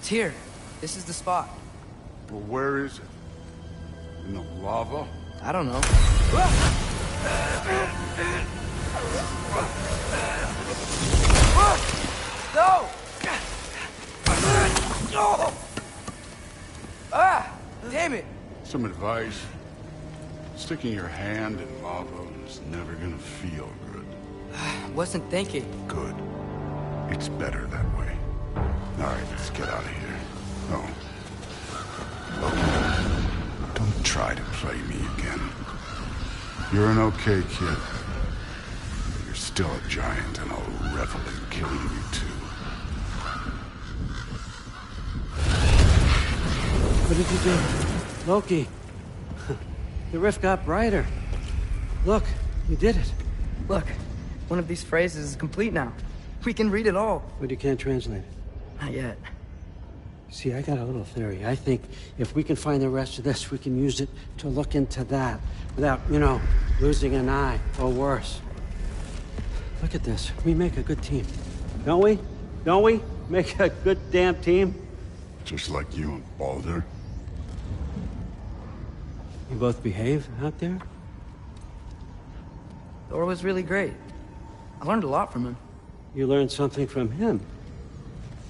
It's here. This is the spot. Well, where is it? In the lava? I don't know. No! Ah! Damn it! Some advice. Sticking your hand in lava is never gonna feel good. Wasn't thinking. Good. It's better that way. Alright, let's get out of here. Oh. Look, don't try to play me again. You're an okay kid. But you're still a giant, and I'll revel in killing you too. What did you do? Loki. The rift got brighter. Look, you did it. Look, one of these phrases is complete now. We can read it all. But you can't translate it. Not yet. See, I got a little theory. I think if we can find the rest of this, we can use it to look into that without, losing an eye or worse. Look at this. We make a good team. Don't we? Don't we? Make a good damn team? Just like you and Baldur. You both behave out there? Thor was really great. I learned a lot from him. You learned something from him?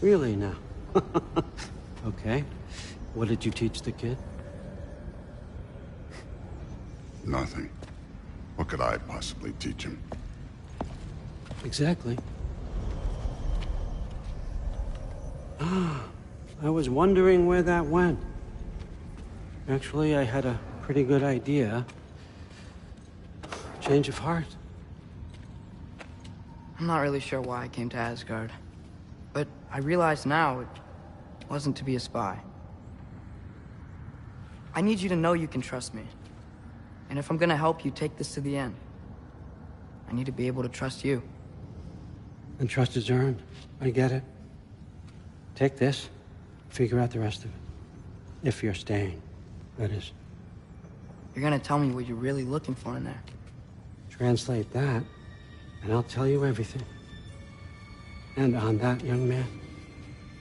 Really now? Okay. What did you teach the kid? Nothing. What could I possibly teach him? Exactly. I was wondering where that went. Actually, I had a pretty good idea. Change of heart. I'm not really sure why I came to Asgard. But I realize now it wasn't to be a spy. I need you to know you can trust me. And if I'm gonna help you take this to the end, I need to be able to trust you. And trust is earned. I get it. Take this. Figure out the rest of it. If you're staying, that is. You're gonna tell me what you're really looking for in there. Translate that, and I'll tell you everything. And on that, young man,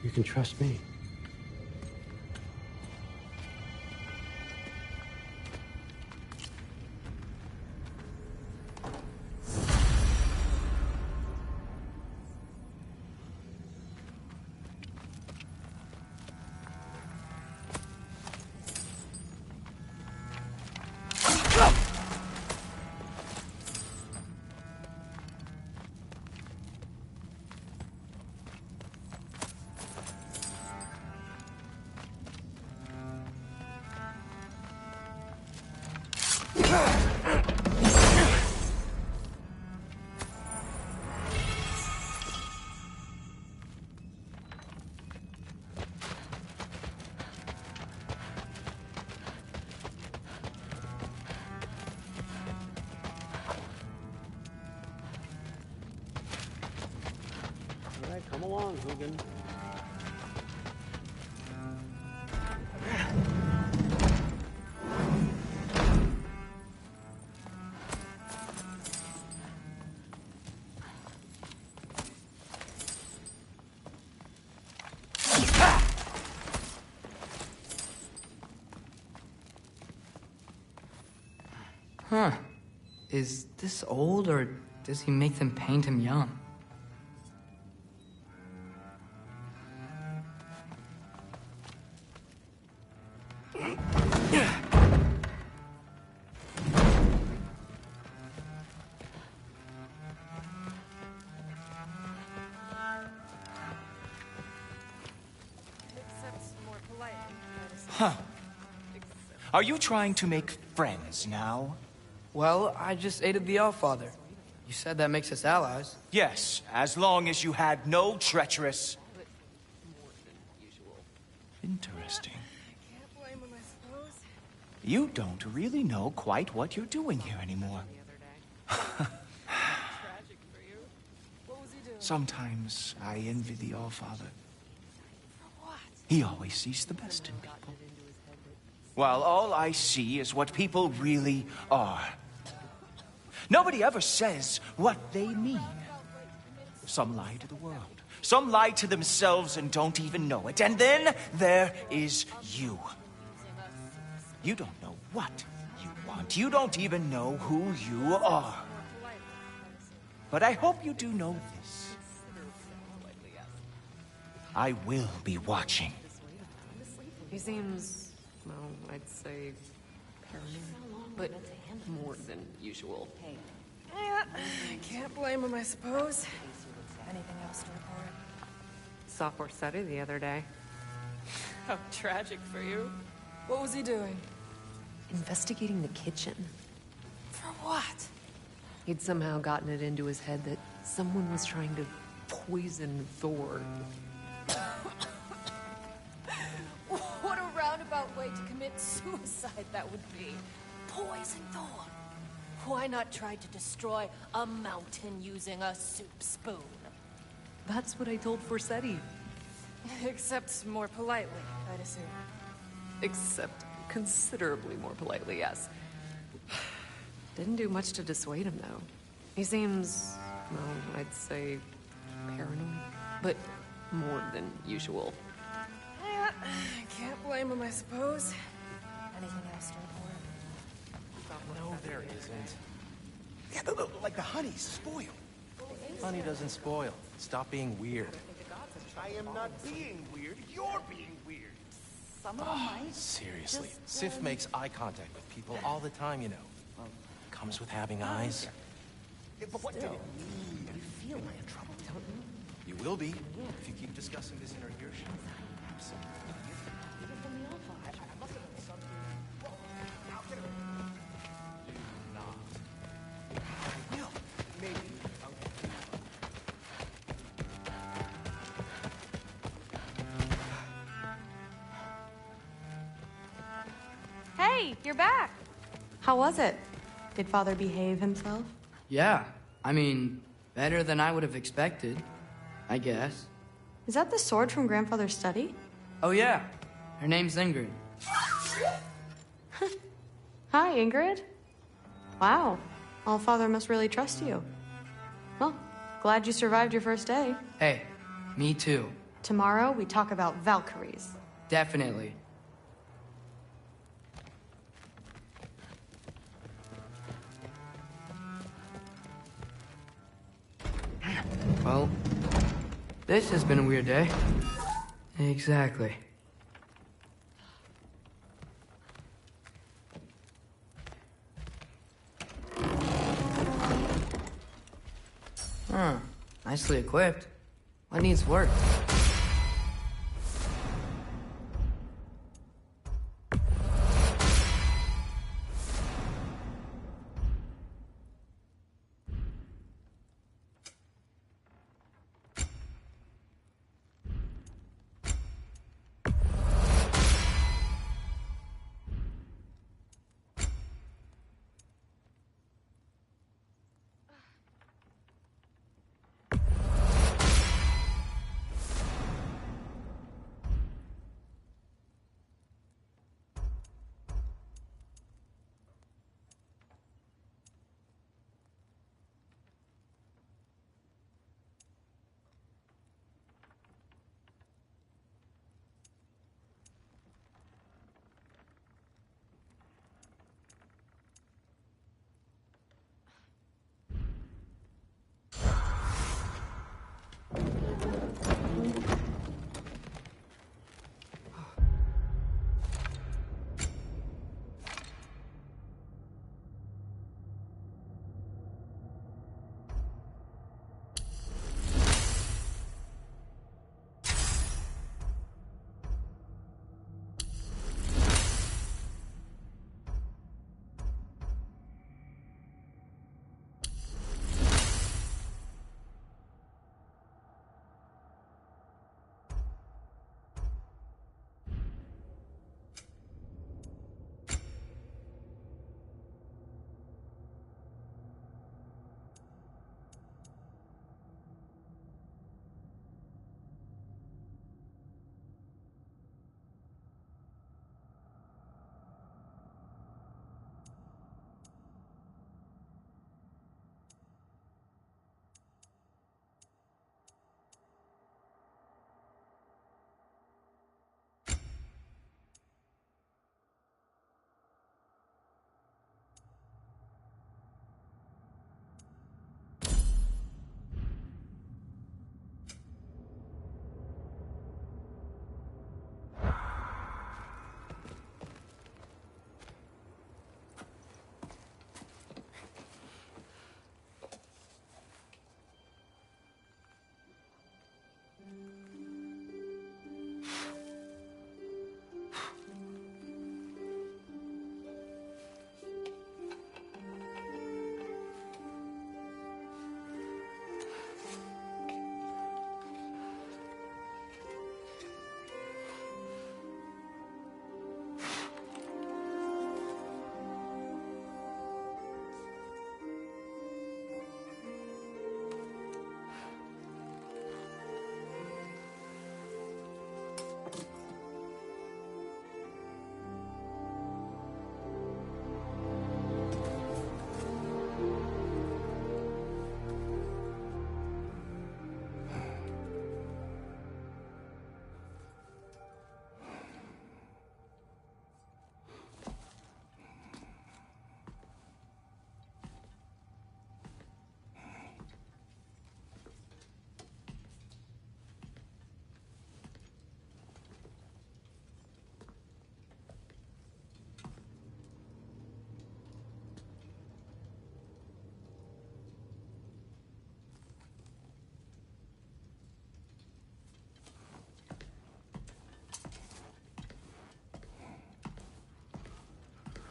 you can trust me. All right, come along, Hugin. Huh. Is this old, or does he make them paint him young? Huh. Are you trying to make friends now? Well, I just aided the Allfather. You said that makes us allies. Yes, as long as you had no treacherous... Interesting. You don't really know quite what you're doing here anymore. Sometimes I envy the Allfather. He always sees the best in people. While all I see is what people really are. Nobody ever says what they mean. Some lie to the world. Some lie to themselves and don't even know it. And then there is you. You don't know what you want. You don't even know who you are. But I hope you do know this. I will be watching. He seems, well, I'd say paranoid, but more than usual. Yeah, I can't blame him, I suppose. Anything else to report? Saw Forseti the other day. How tragic for you. What was he doing? Investigating the kitchen. For what? He'd somehow gotten it into his head that someone was trying to poison Thor. What a roundabout way to commit suicide that would be. Poison Thor. Why not try to destroy a mountain using a soup spoon? That's what I told Forseti. Except more politely, I'd assume. Except considerably more politely, yes. Didn't do much to dissuade him, though. He seems, well, I'd say paranoid, but more than usual. Yeah, I can't blame him, I suppose. Anything else to report? No, there isn't. Yeah, like the honey's spoiled. Honey doesn't spoil. Stop being weird. I am not being weird. You're being weird. Seriously. Sif makes eye contact with people all the time, you know. Comes with having eyes. But what did it mean? You feel like a trouble, don't you? You will be, if you keep discussing this in her earshot. Hey, you're back. How was it? Did Father behave himself? Yeah, I mean, better than I would have expected, I guess. Is that the sword from Grandfather's study? Oh yeah, her name's Ingrid. Hi, Ingrid. Wow, All-Father must really trust you. Well, glad you survived your first day. Hey, me too. Tomorrow, we talk about Valkyries. Definitely. Well, this has been a weird day. Exactly. Nicely equipped. What needs work?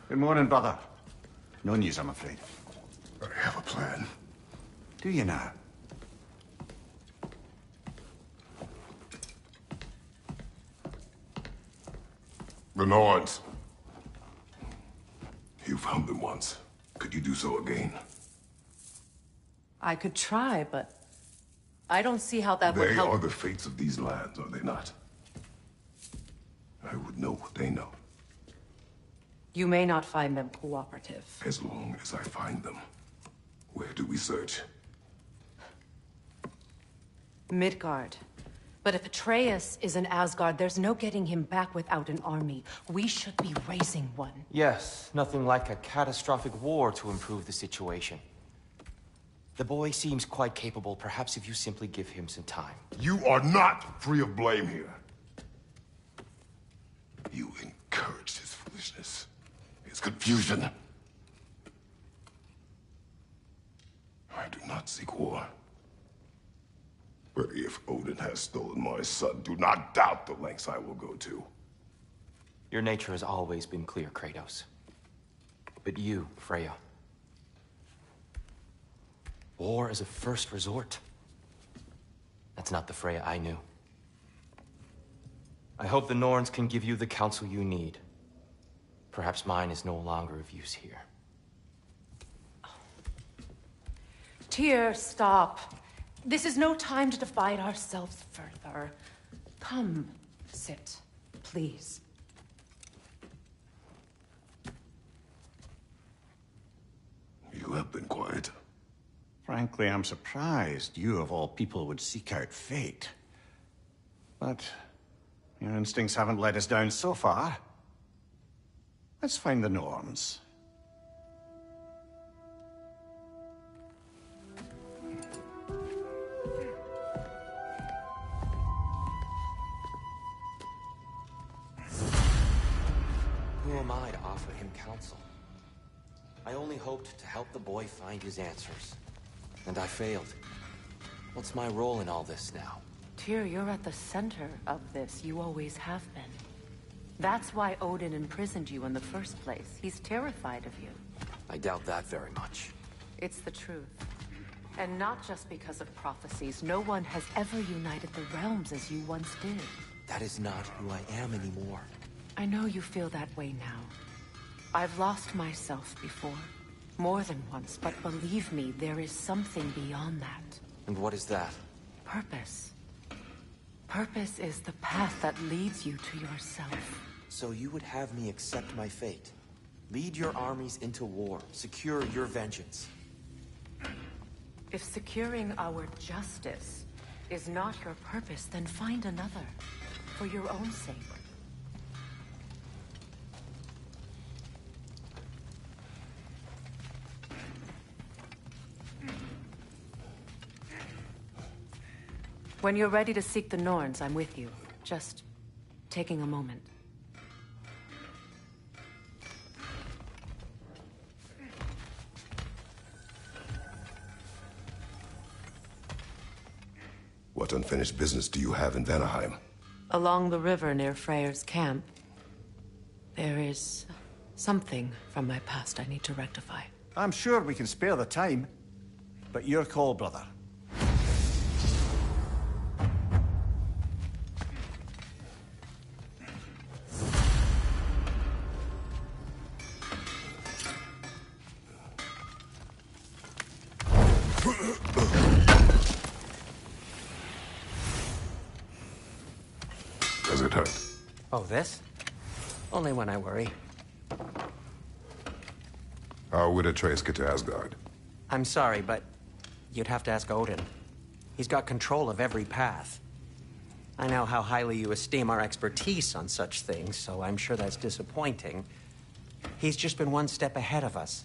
Good morning, brother. No news, I'm afraid. I have a plan. Do you now? The Norns. You found them once. Could you do so again? I could try, but I don't see how that would They help. are the fates of these lands, are they not? I would know what they know, You may not find them cooperative. as long as I find them. Where do we search? Midgard. But if Atreyus is in Asgard, there's no getting him back without an army. We should be raising one. Yes, nothing like a catastrophic war to improve the situation. The boy seems quite capable. Perhaps if you simply give him some time. You are not free of blame here. You encouraged his foolishness, his confusion. I do not seek war. But if Odin has stolen my son, do not doubt the lengths I will go to. Your nature has always been clear, Kratos. But you, Freya. War is a first resort. That's not the Freya I knew. I hope the Norns can give you the counsel you need. Perhaps mine is no longer of use here. Tyr, stop. This is no time to divide ourselves further. Come, sit, please. You have been quiet. Frankly, I'm surprised you, of all people, would seek out fate. But your instincts haven't let us down so far. Let's find the Norns. Who am I to offer him counsel? I only hoped to help the boy find his answers. And I failed. What's my role in all this now? Tyr, you're at the center of this. You always have been. That's why Odin imprisoned you in the first place. He's terrified of you. I doubt that very much. It's the truth. And not just because of prophecies. No one has ever united the realms as you once did. That is not who I am anymore. I know you feel that way now. I've lost myself before. More than once, but believe me, there is something beyond that. And what is that? Purpose. Purpose is the path that leads you to yourself. So you would have me accept my fate? Lead your armies into war, secure your vengeance. If securing our justice is not your purpose, then find another. For your own sake. When you're ready to seek the Norns, I'm with you. Just taking a moment. What unfinished business do you have in Vanaheim? Along the river near Freyr's camp, there is something from my past I need to rectify. I'm sure we can spare the time. But your call, brother. Does it hurt? Oh, this? Only when I worry. How would Atreyus get to Asgard? I'm sorry, but you'd have to ask Odin. He's got control of every path. I know how highly you esteem our expertise on such things, so I'm sure that's disappointing. He's just been one step ahead of us.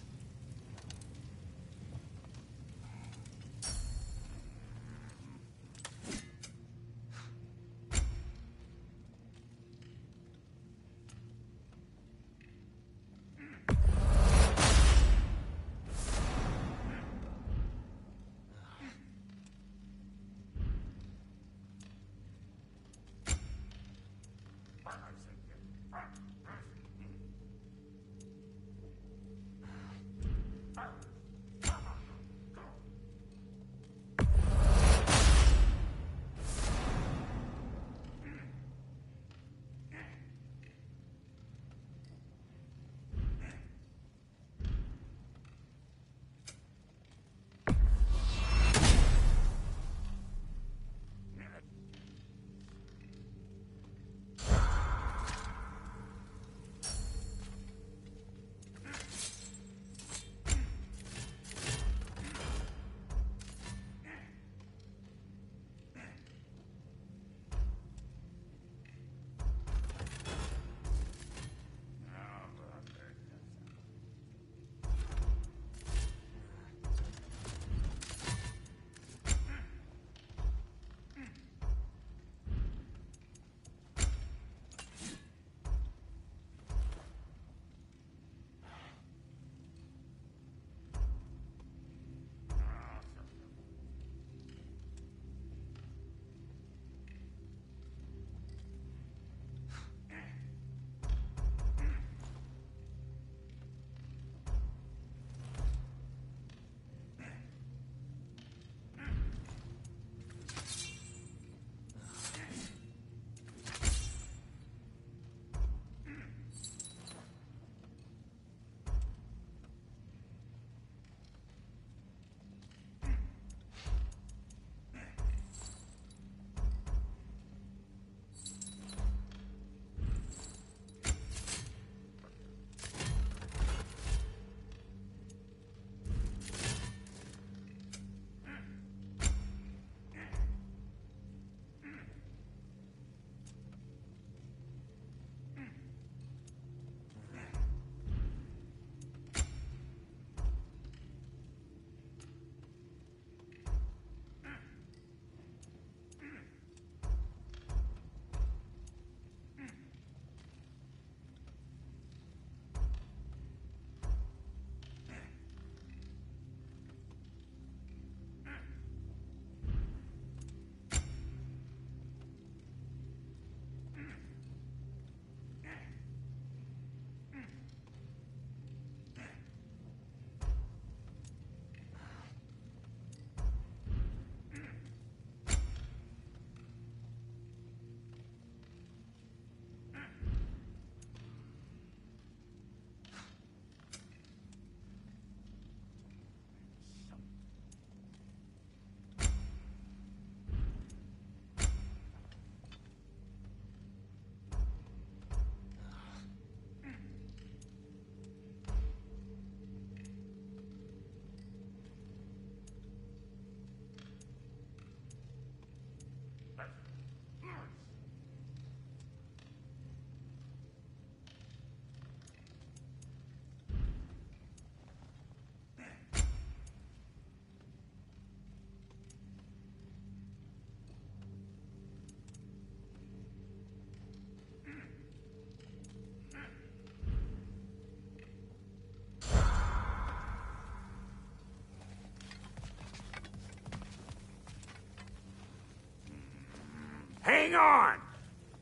Hang on!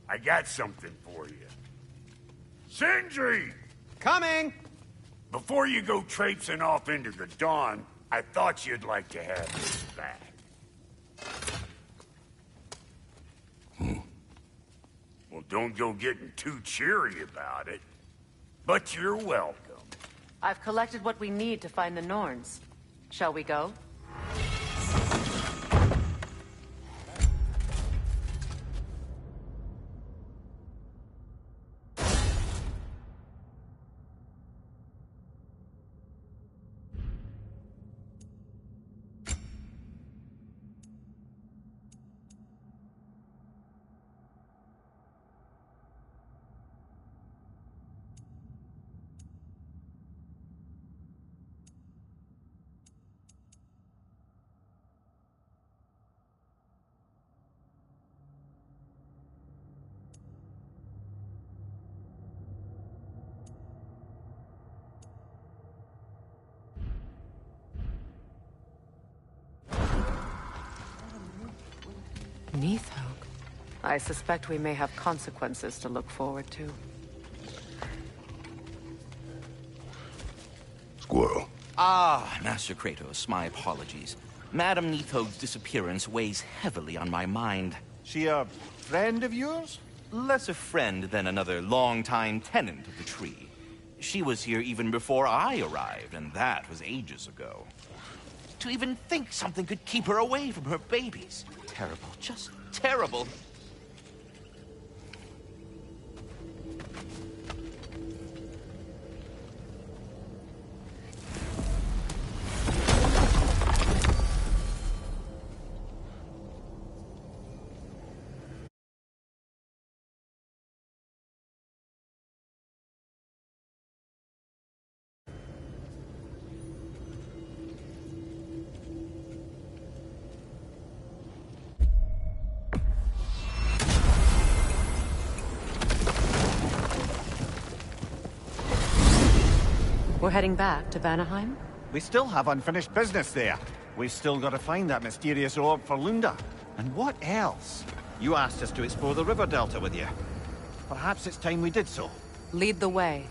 I got something for you. Sindri! Coming! Before you go traipsing off into the dawn, I thought you'd like to have this back. Well, don't go getting too cheery about it. But you're welcome. I've collected what we need to find the Norns. Shall we go? Neathhoke. I suspect we may have consequences to look forward to. Squirrel. Ah, Master Kratos, my apologies. Madame Neathoge's disappearance weighs heavily on my mind. She a friend of yours? Less a friend than another long-time tenant of the tree. She was here even before I arrived, and that was ages ago. To even think something could keep her away from her babies. Terrible, just terrible. We're heading back to Vanaheim? We still have unfinished business there. We've still got to find that mysterious orb for Lunda. And what else? You asked us to explore the river delta with you. Perhaps it's time we did so. Lead the way.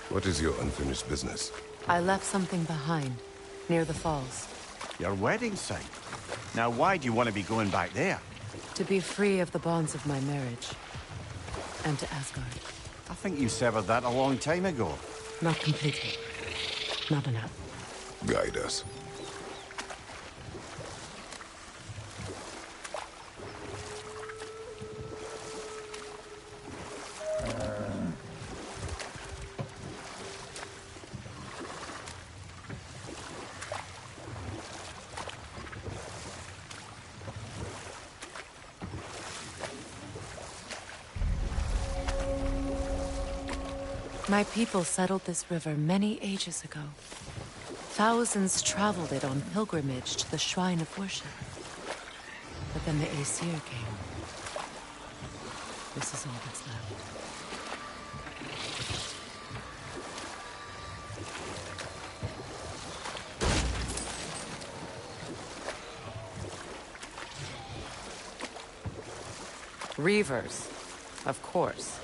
What is your unfinished business? I left something behind, near the falls. Your wedding site? Now why do you want to be going back there? To be free of the bonds of my marriage. And to Asgard. I think you severed that a long time ago. Not completely. Not enough. Guide us. My people settled this river many ages ago. Thousands traveled it on pilgrimage to the shrine of worship. But then the Aesir came. This is all that's left. Reavers, of course.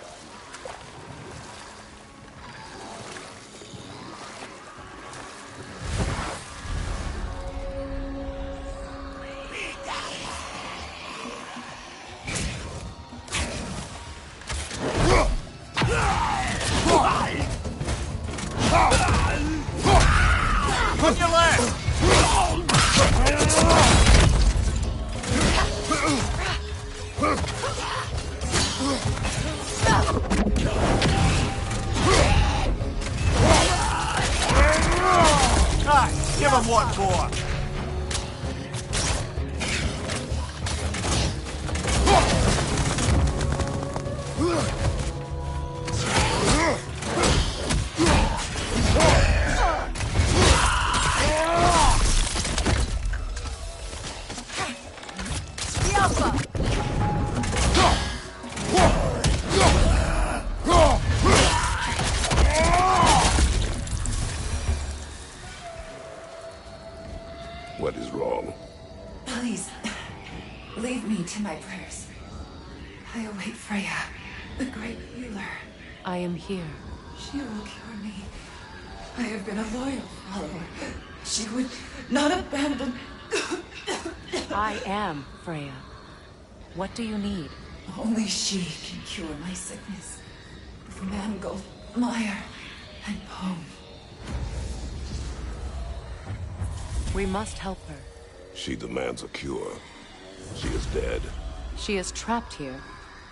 what for? What is wrong? Please, leave me to my prayers. I await Freya, the great healer. I am here. She will cure me. I have been a loyal follower. She would not abandon... I am Freya. What do you need? Only she can cure my sickness. With mangold, mire, and poem. We must help her. She demands a cure. She is dead. She is trapped here,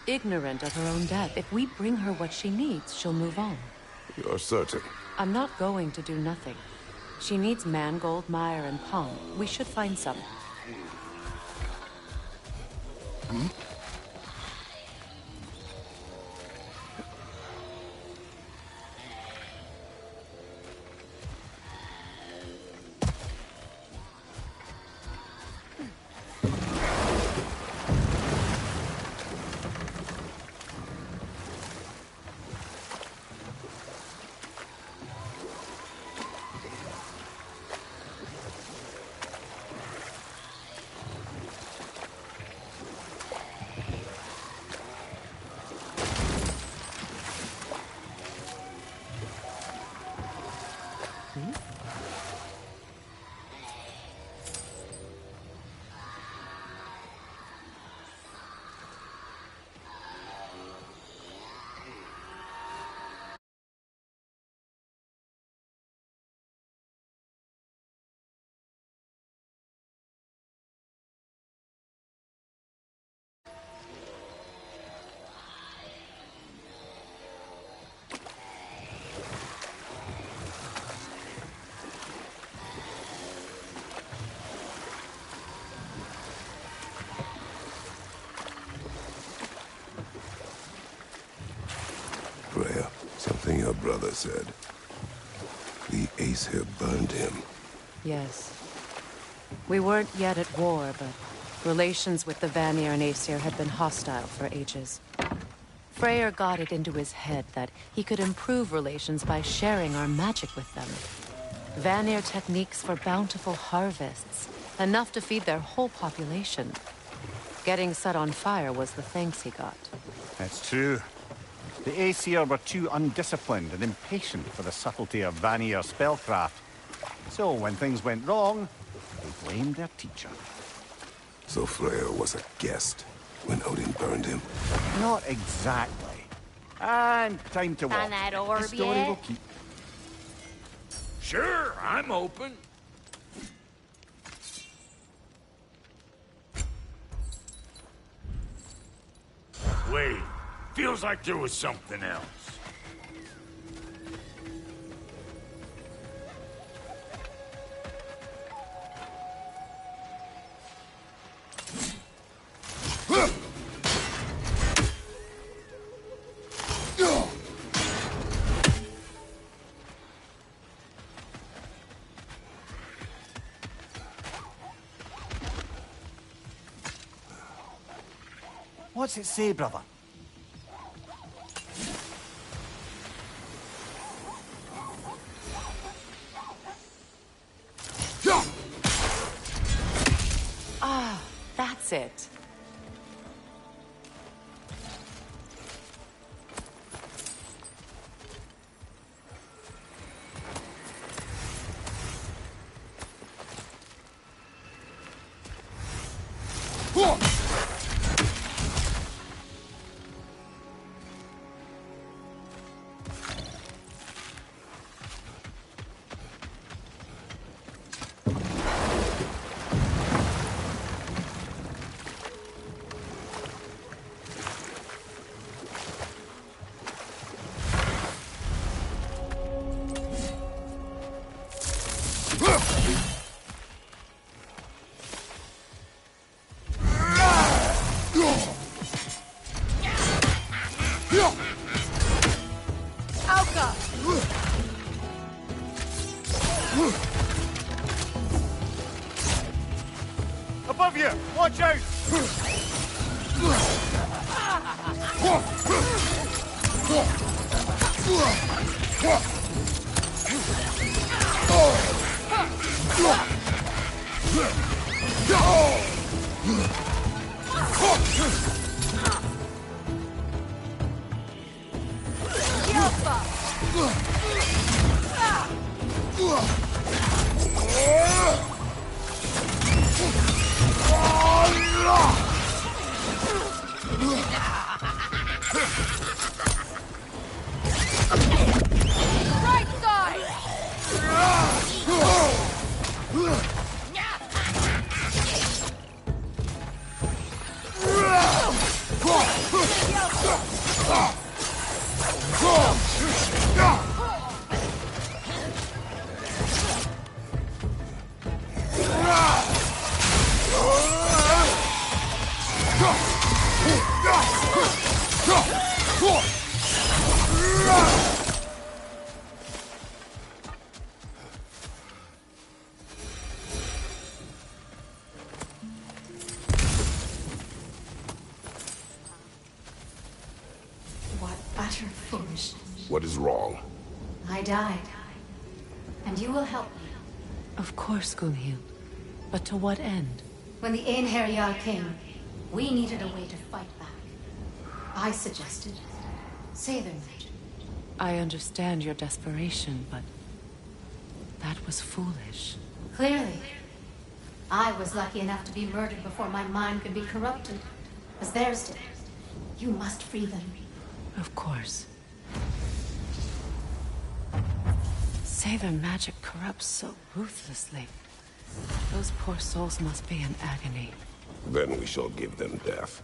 ignorant of her own death. If we bring her what she needs, she'll move on. You're certain? I'm not going to do nothing. She needs mangold, mire, and palm. We should find some. Hmm? Freya, something your brother said. The Aesir burned him. Yes. We weren't yet at war, but relations with the Vanir and Aesir had been hostile for ages. Freyr got it into his head that he could improve relations by sharing our magic with them. Vanir techniques for bountiful harvests, enough to feed their whole population. Getting set on fire was the thanks he got. That's true. The Aesir were too undisciplined and impatient for the subtlety of Vanir spellcraft. So when things went wrong, they blamed their teacher. So Freya was a guest when Odin burned him? Not exactly. And time to walk. Find that orb The story yet? will keep. Sure, I'm open. Wait, feels like there was something else. What's it say, brother? Ah, that's it. Alka! Above you! Watch out! Right side! What utter foolishness. What is wrong? I died. And you will help me. Of course, Gunhild. But to what end? When the Einherjar came, we needed a way to fight back. I suggested Say their magic. I understand your desperation, but that was foolish. Clearly. I was lucky enough to be murdered before my mind could be corrupted, as theirs did. You must free them. Of course. Say their magic corrupts so ruthlessly. Those poor souls must be in agony. Then we shall give them death.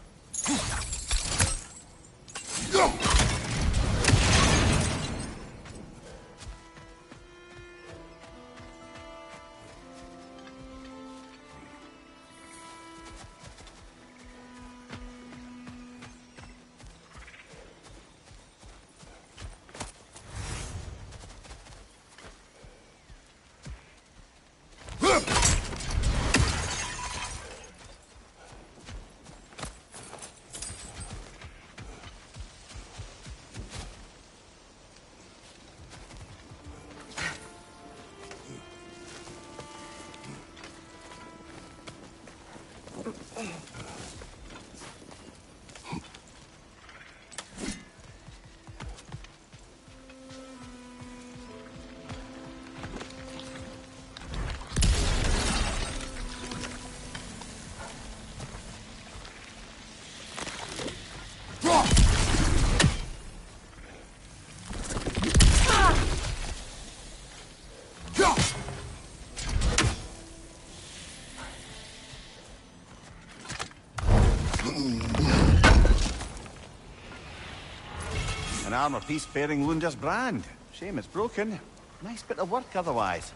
An armor-piece bearing Lunda's brand. Shame it's broken. Nice bit of work otherwise.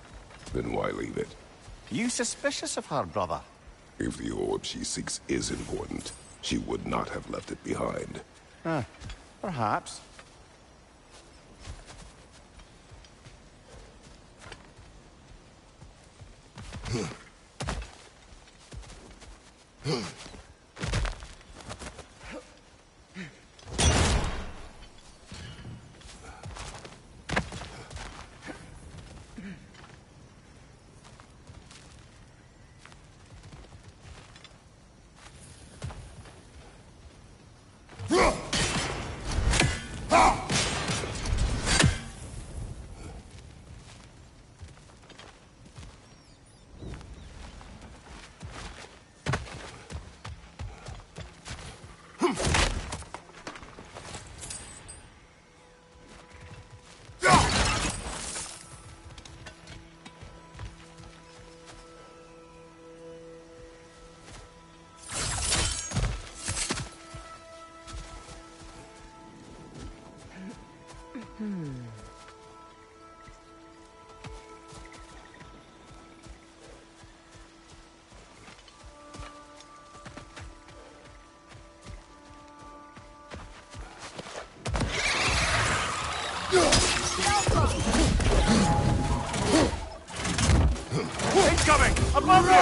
Then why leave it? You suspicious of her, brother? If the orb she seeks is important, she would not have left it behind. Perhaps. Incoming! Above you!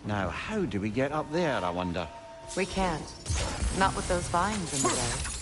Now, how do we get up there, I wonder? We can't. Not with those vines in the way.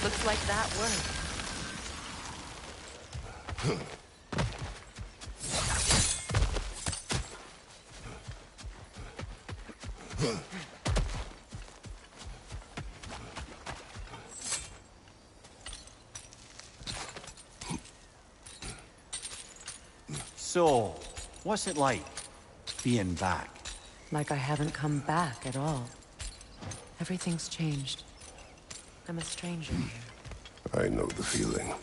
Looks like that worked. So, what's it like, being back? Like I haven't come back at all. Everything's changed. I'm a stranger here. I know the feeling.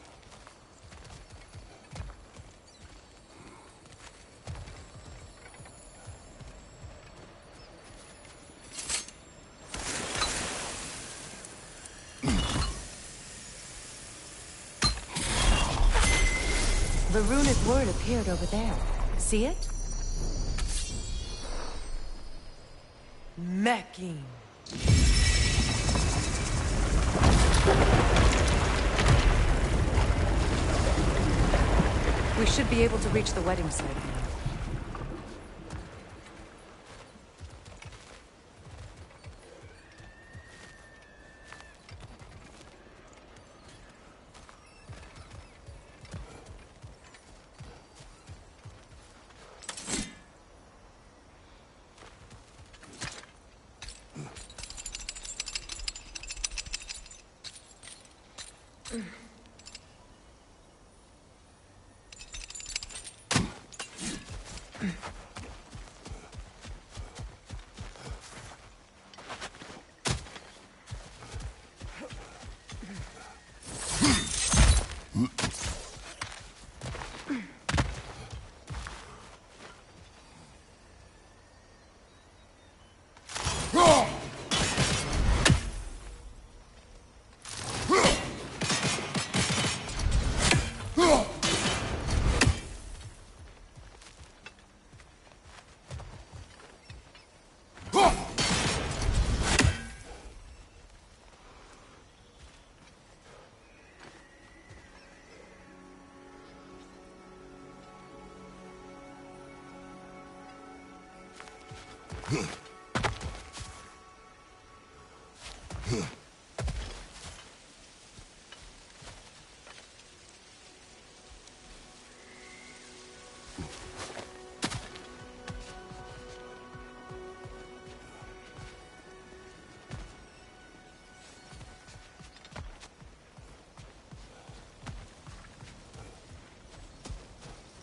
The runic word appeared over there. See it? Mecking. We should be able to reach the wedding site now.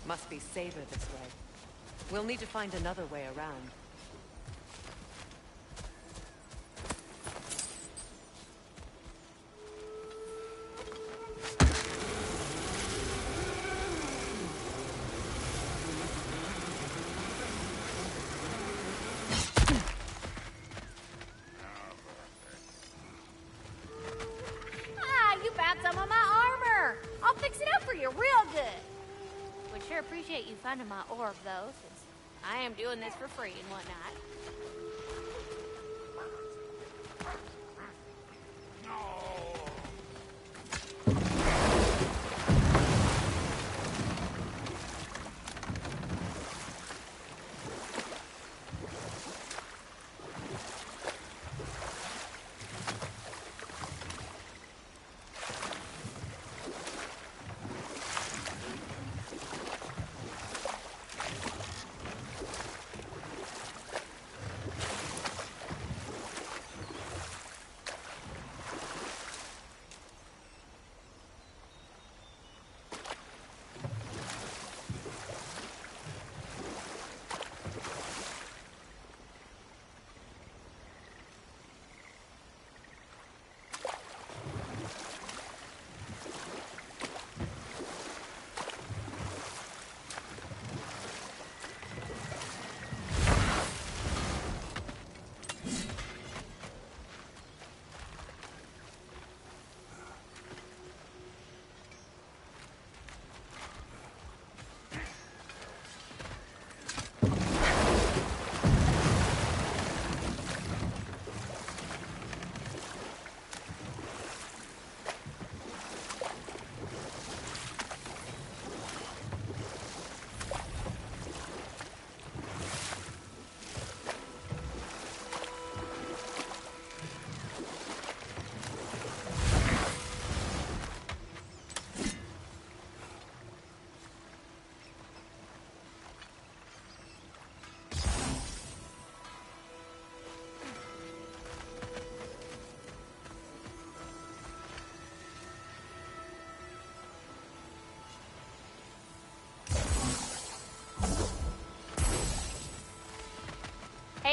Must be safer this way. We'll need to find another way around. Ah, you found some of my armor! I'll fix it up for you real good. Would sure appreciate you finding my orb, though, since I am doing this for free and whatnot.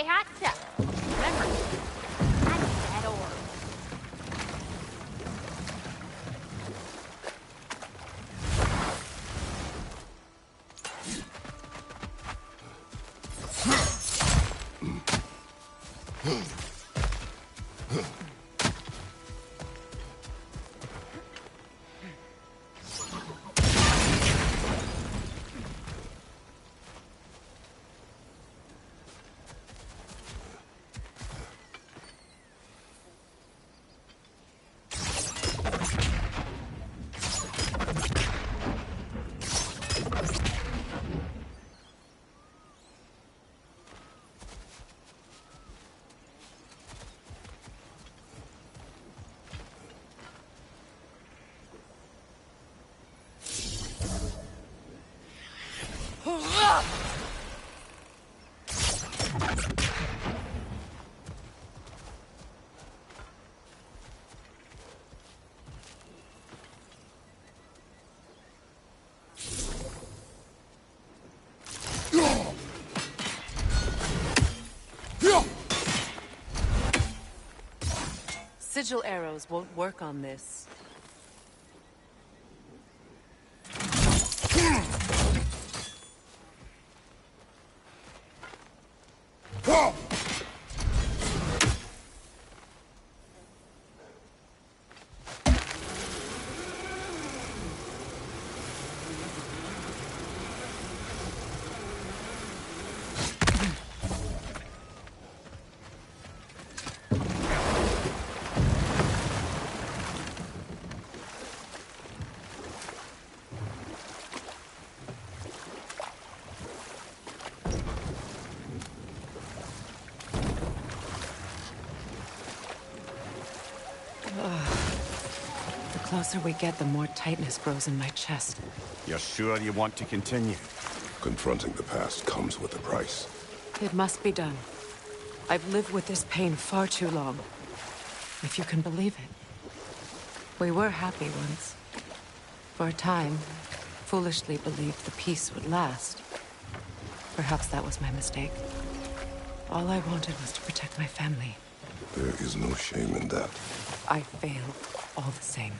Hey, hot stuff. Remember, I need that orb. Sigil arrows won't work on this. The closer we get, the more tightness grows in my chest. You're sure you want to continue? Confronting the past comes with a price. It must be done. I've lived with this pain far too long. If you can believe it. We were happy once. For a time, foolishly believed the peace would last. Perhaps that was my mistake. All I wanted was to protect my family. There is no shame in that. I failed, all the same.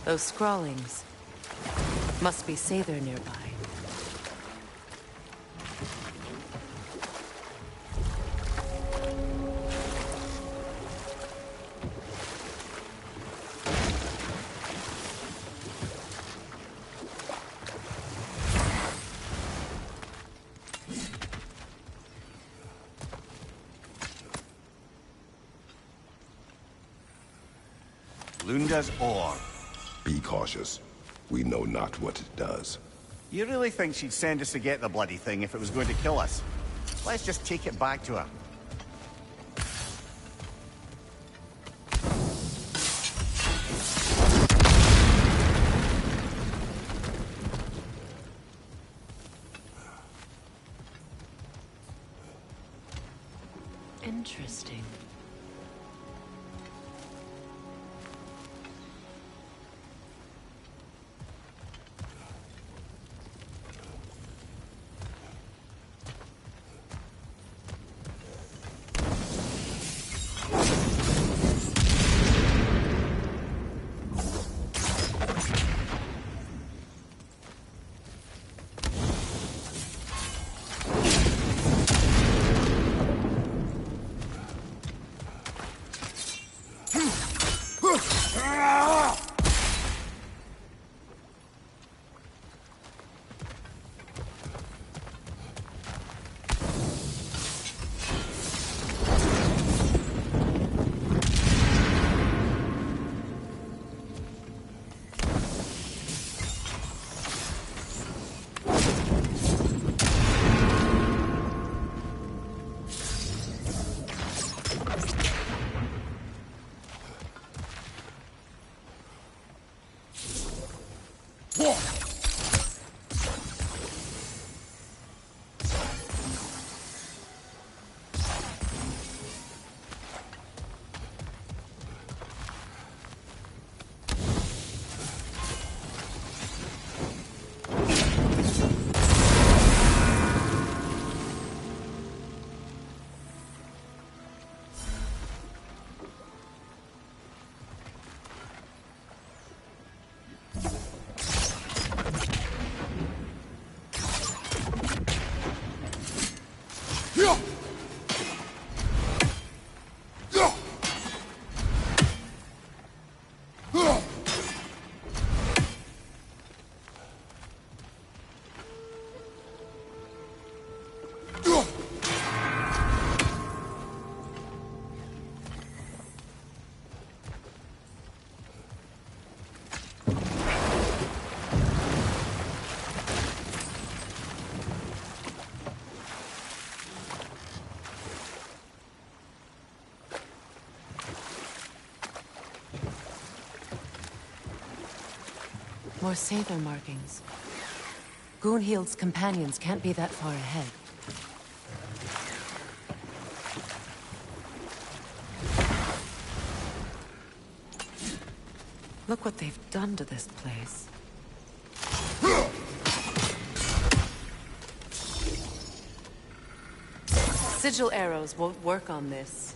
Those scrawlings must be Sather nearby. Lunda's ore. Be cautious. We know not what it does. You really think she'd send us to get the bloody thing if it was going to kill us? Let's just take it back to her. Interesting. More Sather markings. Gunhild's companions can't be that far ahead. Look what they've done to this place. Sigil arrows won't work on this.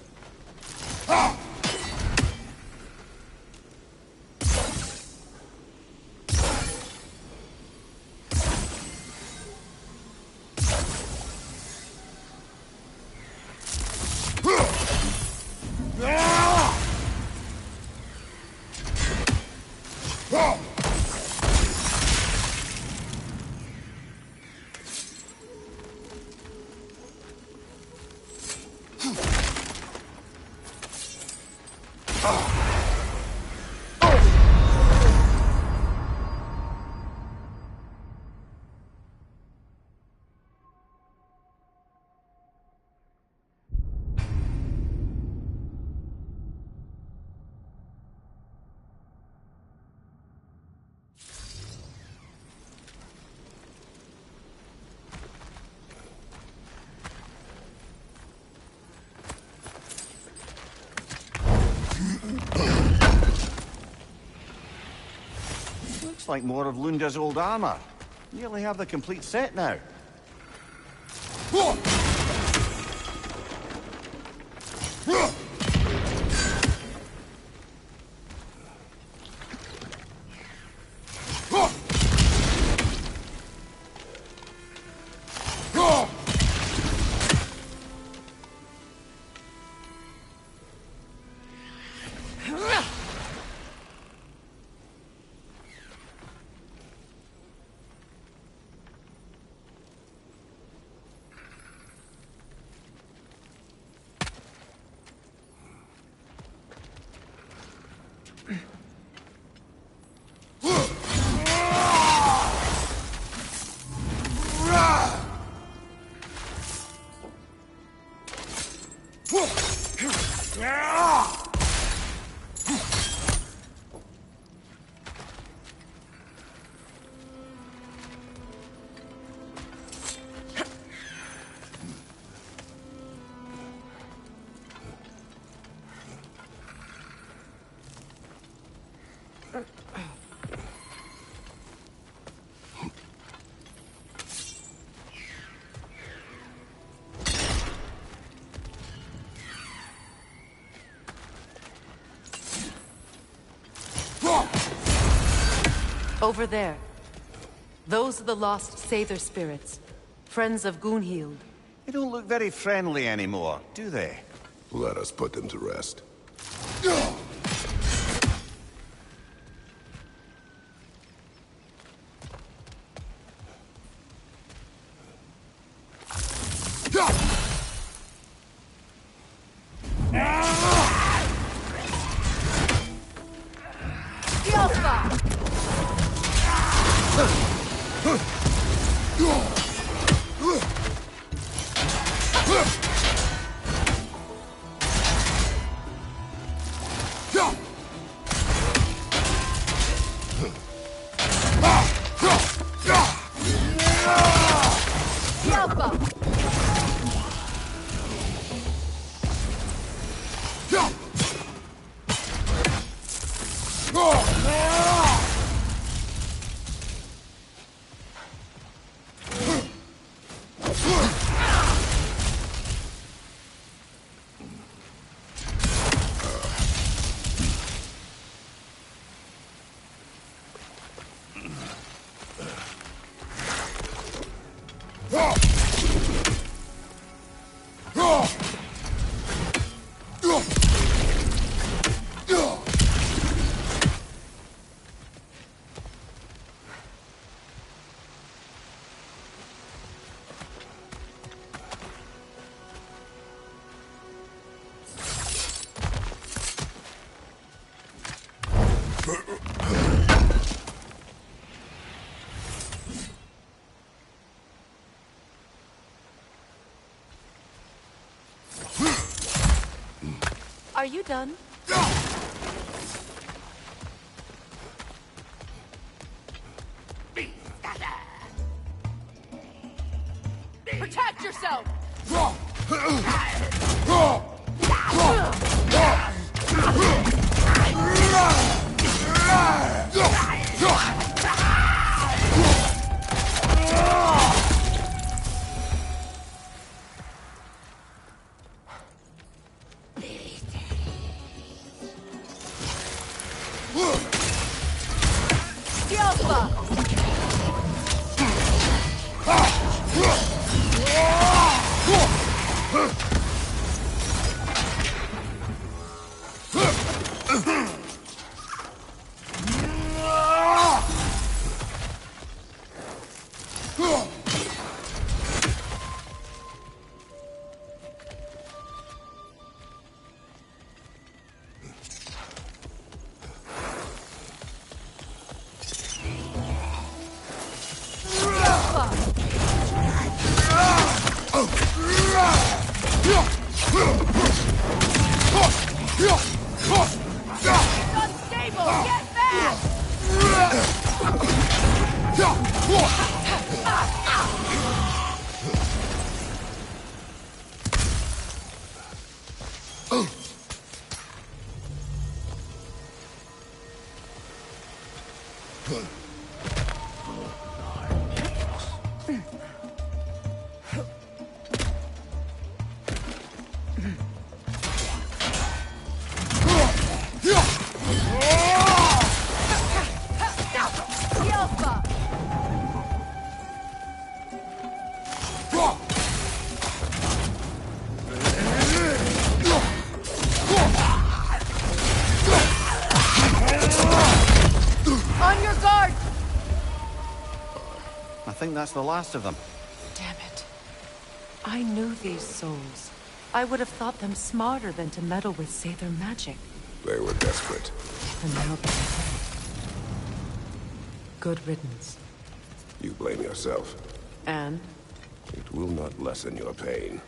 Looks like more of Lunda's old armor. Nearly have the complete set now. Over there. Those are the lost Sather spirits. Friends of Gunhild. They don't look very friendly anymore, do they? Let us put them to rest. Are you done? yourself! I think that's the last of them. Damn it. I knew these souls. I would have thought them smarter than to meddle with Sather magic. They were desperate. And now they're dead. Good riddance. You blame yourself. And? It will not lessen your pain.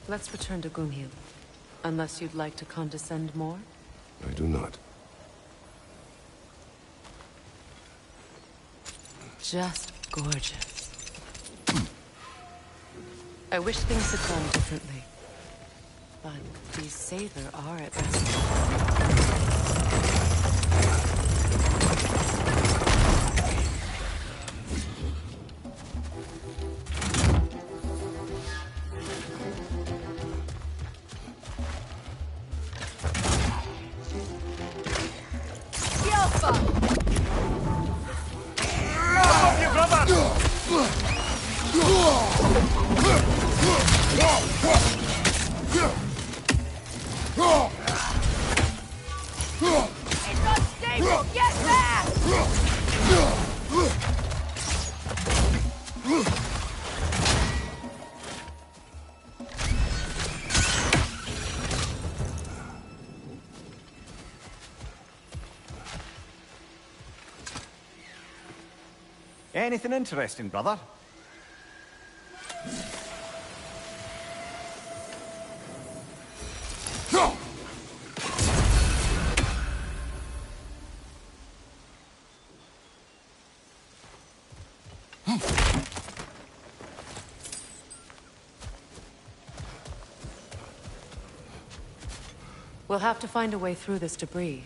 Let's return to Gunhild. Unless you'd like to condescend more? I do not. Just gorgeous. I wish things had gone differently. But these Sather are at rest. Anything interesting, brother? We'll have to find a way through this debris.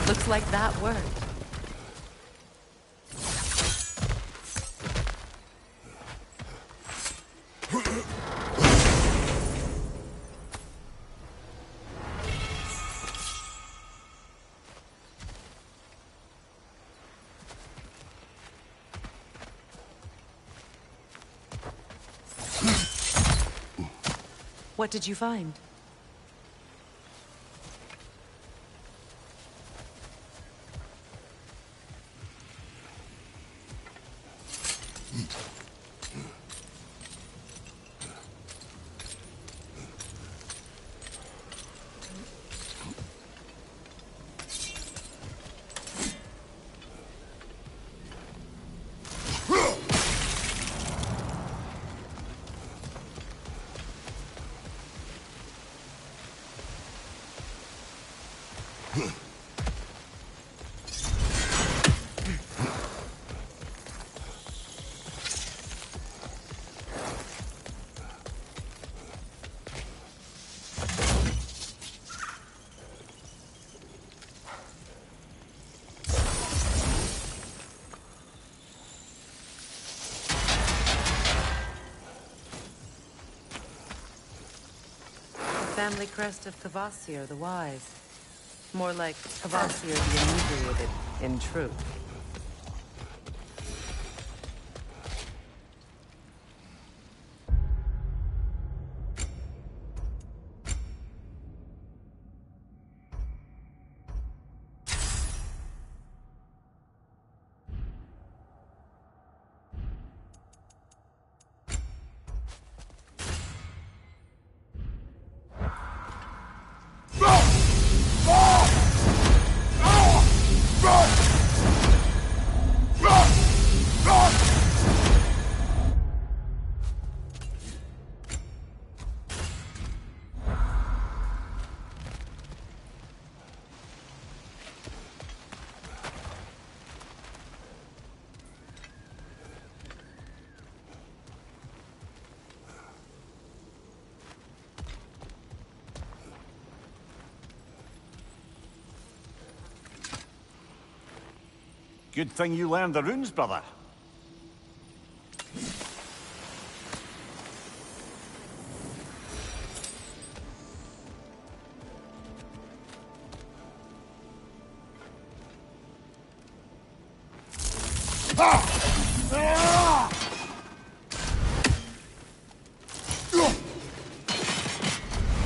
Looks like that worked. What did you find? Family crest of Kvasir the Wise. More like Kvasir the Inebriated, in truth. Good thing you learned the runes, brother.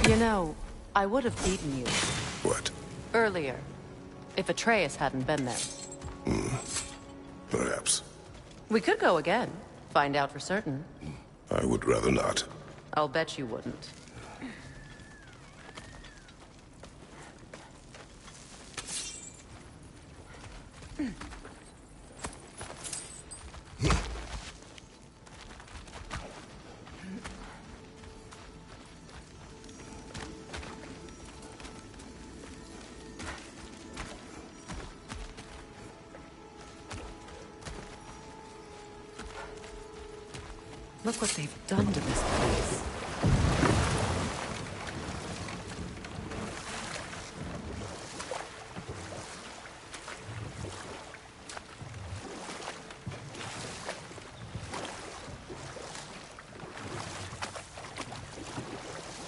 You know, I would have beaten you. What? Earlier. If Atreyus hadn't been there. Perhaps. We could go again. Find out for certain. I would rather not. I'll bet you wouldn't. Look what they've done to this place.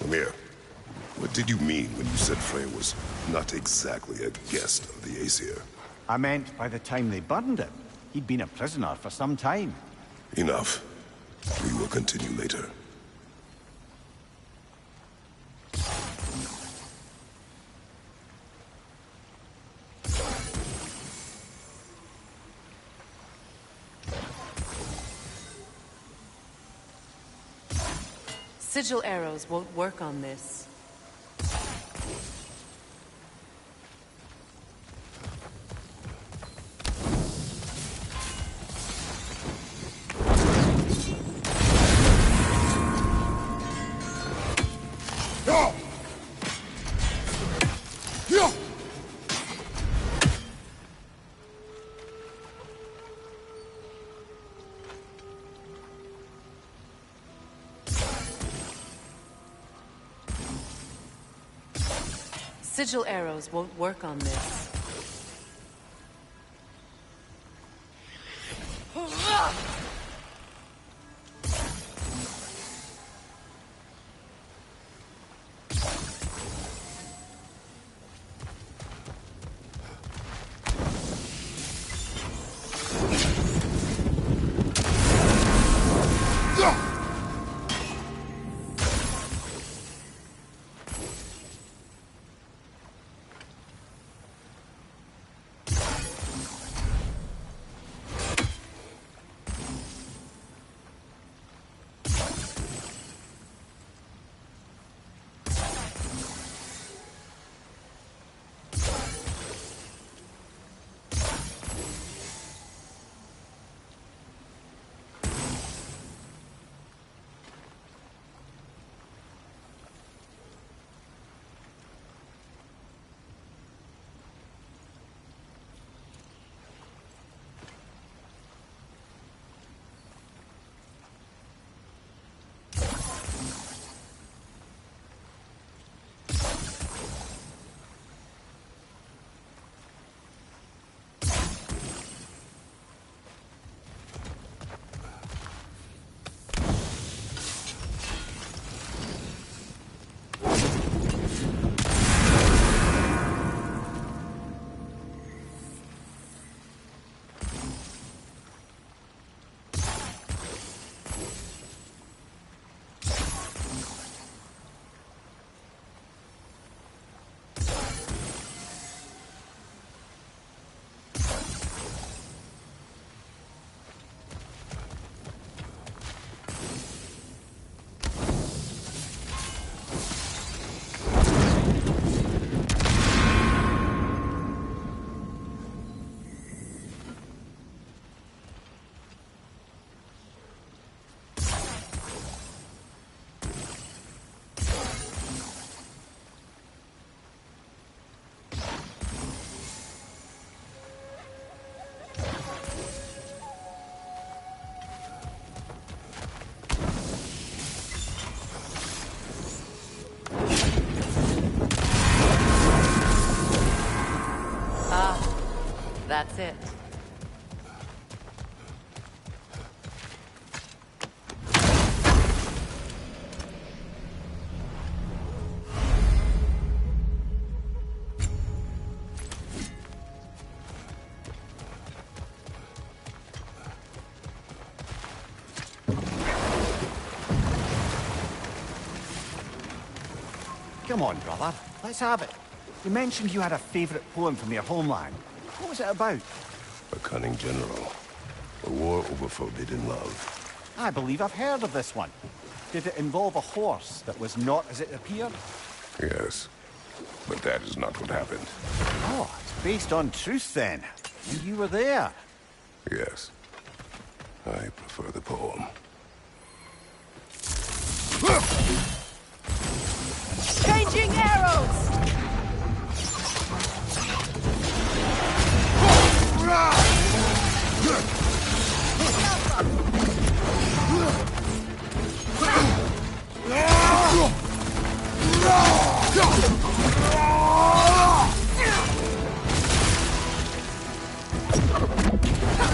Amir, what did you mean when you said Freya was not exactly a guest of the Aesir? I meant by the time they burned it, he'd been a prisoner for some time. Enough. We will continue later. Sigil arrows won't work on this. Sigil arrows won't work on this. That's it. Come on, brother. Let's have it. You mentioned you had a favorite poem from your homeland. What was it about? A cunning general. A war over forbidden love. I believe I've heard of this one. Did it involve a horse that was not as it appeared? Yes. But that is not what happened. Oh, it's based on truth then. And you were there. Yes. I prefer the poem. Changing arrows!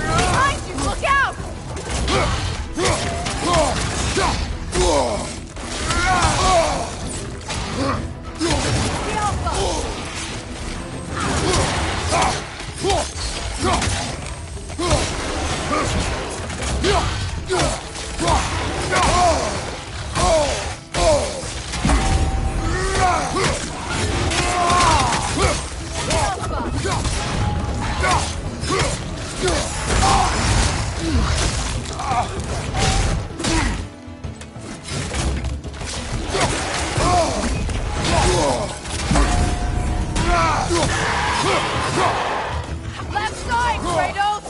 Behind you! Look out! Left side, Kratos!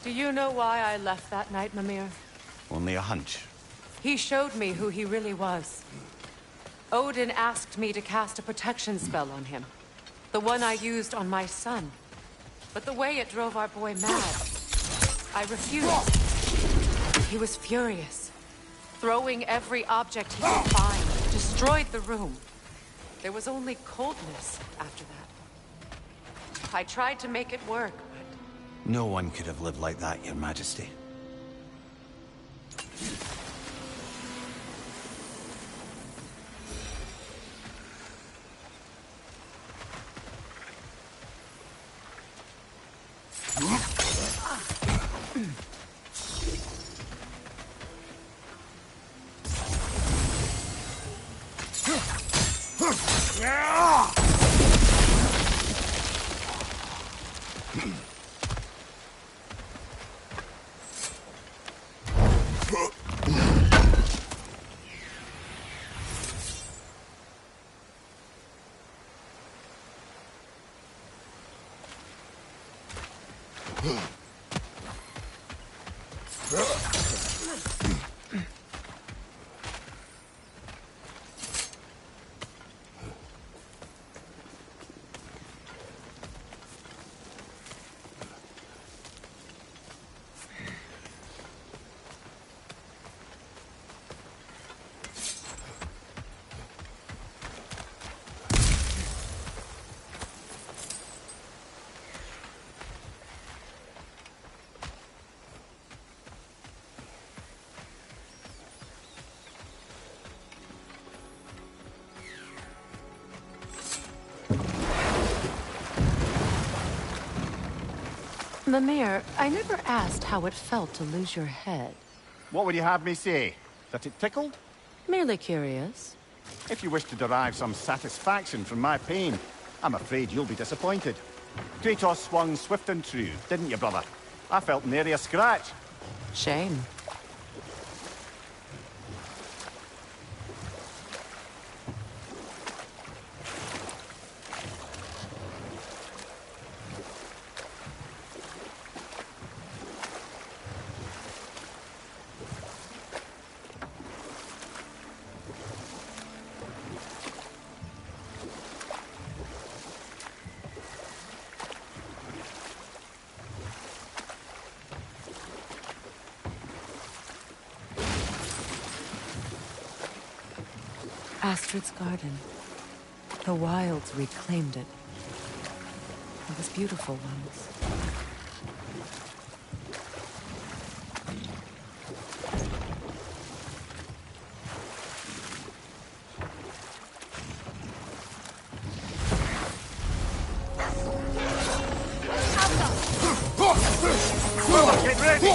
Do you know why I left that night, Mimir? Only a hunch. He showed me who he really was. Odin asked me to cast a protection spell on him. The one I used on my son. But the way it drove our boy mad, I refused. He was furious, throwing every object he could find, destroyed the room. There was only coldness after that. I tried to make it work, but... No one could have lived like that, Your Majesty. Mimir, I never asked how it felt to lose your head. What would you have me say? That it tickled? Merely curious. If you wish to derive some satisfaction from my pain, I'm afraid you'll be disappointed. Kratos swung swift and true, didn't you, brother? I felt nary a scratch. Shame. Astrid's garden. The wilds reclaimed it. It was beautiful once. Get ready!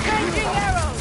Changing arrows!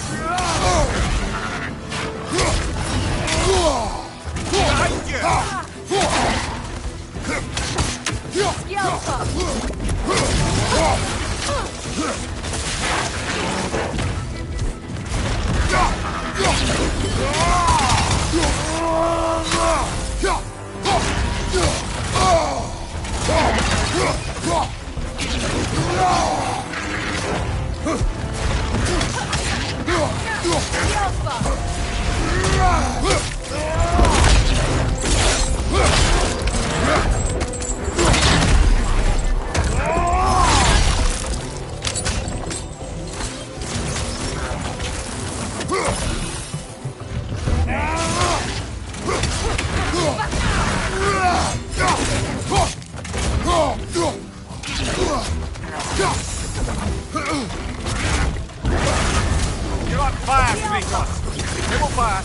You're on fire, Kratos! They will fire!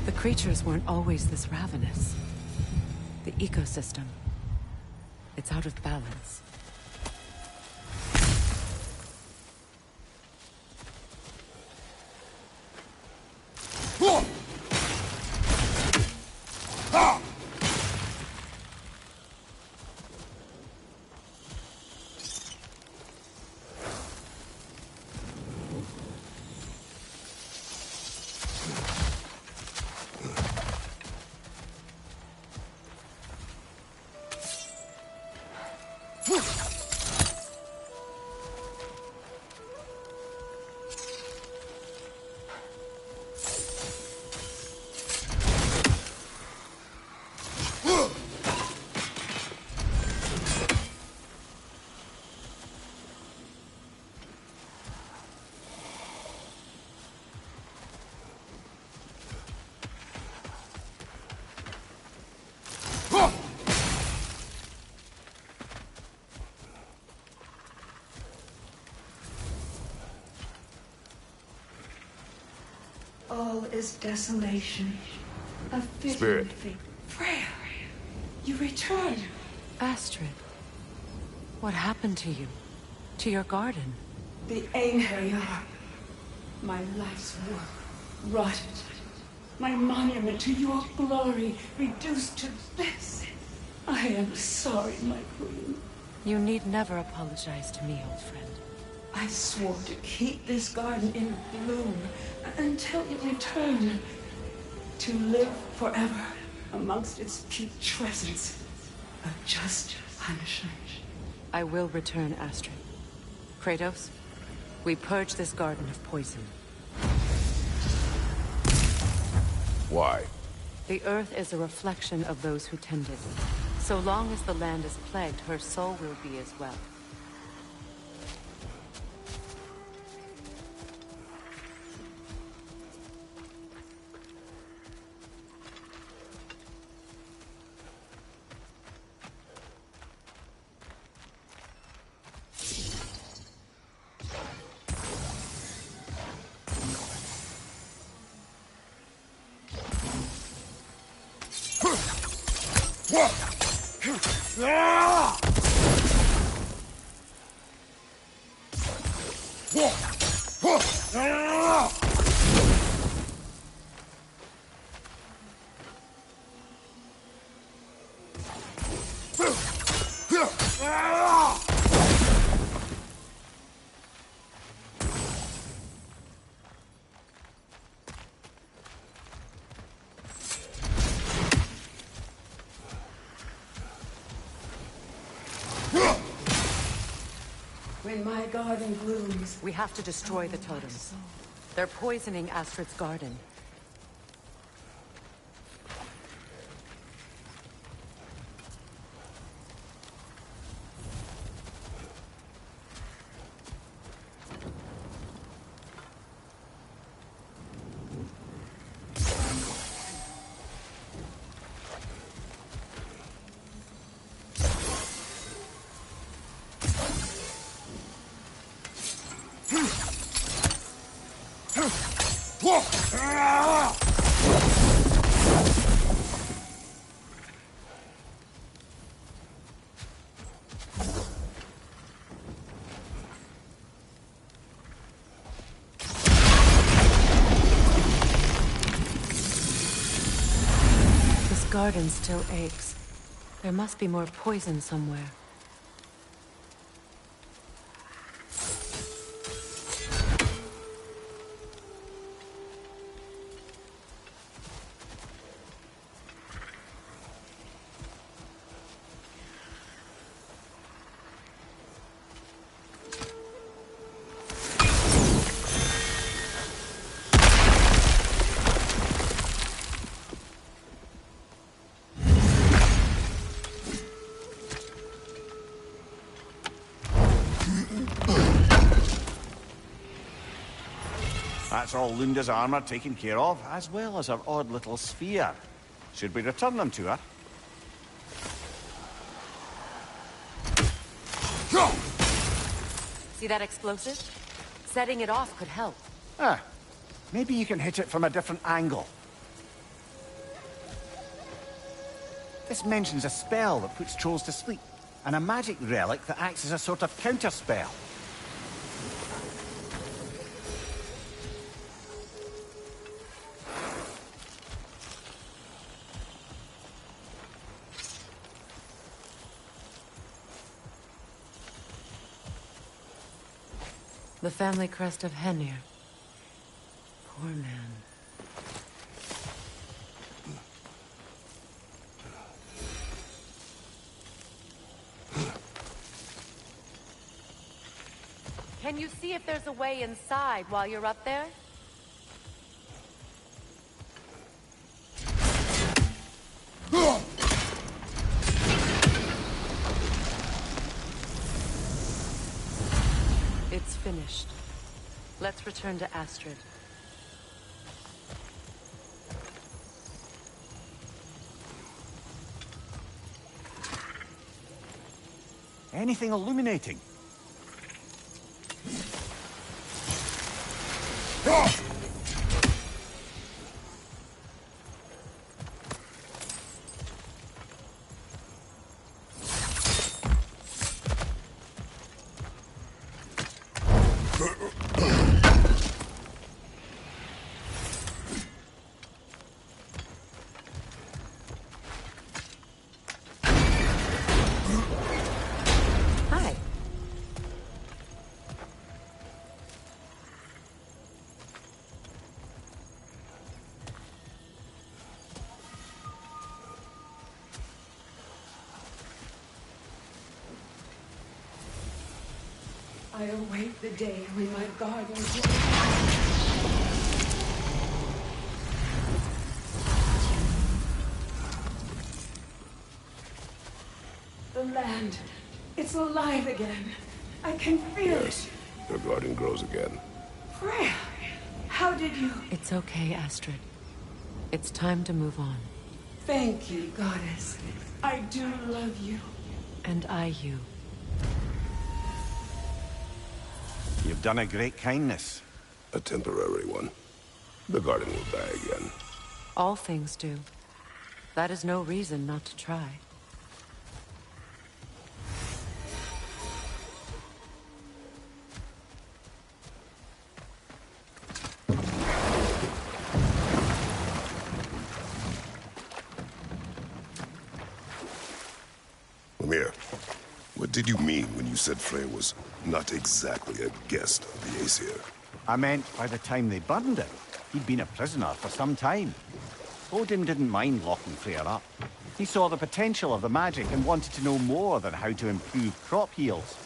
The creatures weren't always this ravenous. The ecosystem, it's out of balance. All is desolation. A fitting Spirit. fate. Freya, you return. Astrid, what happened to you? To your garden? The anger, my life's work rotted. My monument to your glory reduced to this. I am sorry, my queen. You need never apologize to me, old friend. I swore to keep this garden in bloom until you return. To live forever amongst its putrescence. A just punishment. I will return, Astrid. Kratos, we purge this garden of poison. Why? The earth is a reflection of those who tend it. So long as the land is plagued, her soul will be as well. When my garden blooms, We have to destroy the totems. They're poisoning Astrid's garden. This garden still aches. There must be more poison somewhere. That's all Lunda's armor taken care of, as well as her odd little sphere. Should we return them to her? See that explosive? Setting it off could help. Ah, maybe you can hit it from a different angle. This mentions a spell that puts trolls to sleep, and a magic relic that acts as a sort of counterspell. The family crest of Henir. Poor man. Can you see if there's a way inside while you're up there? It's finished. Let's return to Astrid. Anything illuminating? I await the day when my garden The land, it's alive again. I can feel Yes, your garden grows again. Freya, how did you? It's okay, Astrid. It's time to move on. Thank you, goddess. I do love you. And I you. You've done a great kindness. A temporary one. The garden will die again. All things do. That is no reason not to try. Lemire, what did you mean when you said Freya was not exactly a guest of the Aesir? I meant by the time they burned him, he'd been a prisoner for some time. Odin didn't mind locking Freya up. He saw the potential of the magic and wanted to know more than how to improve crop yields.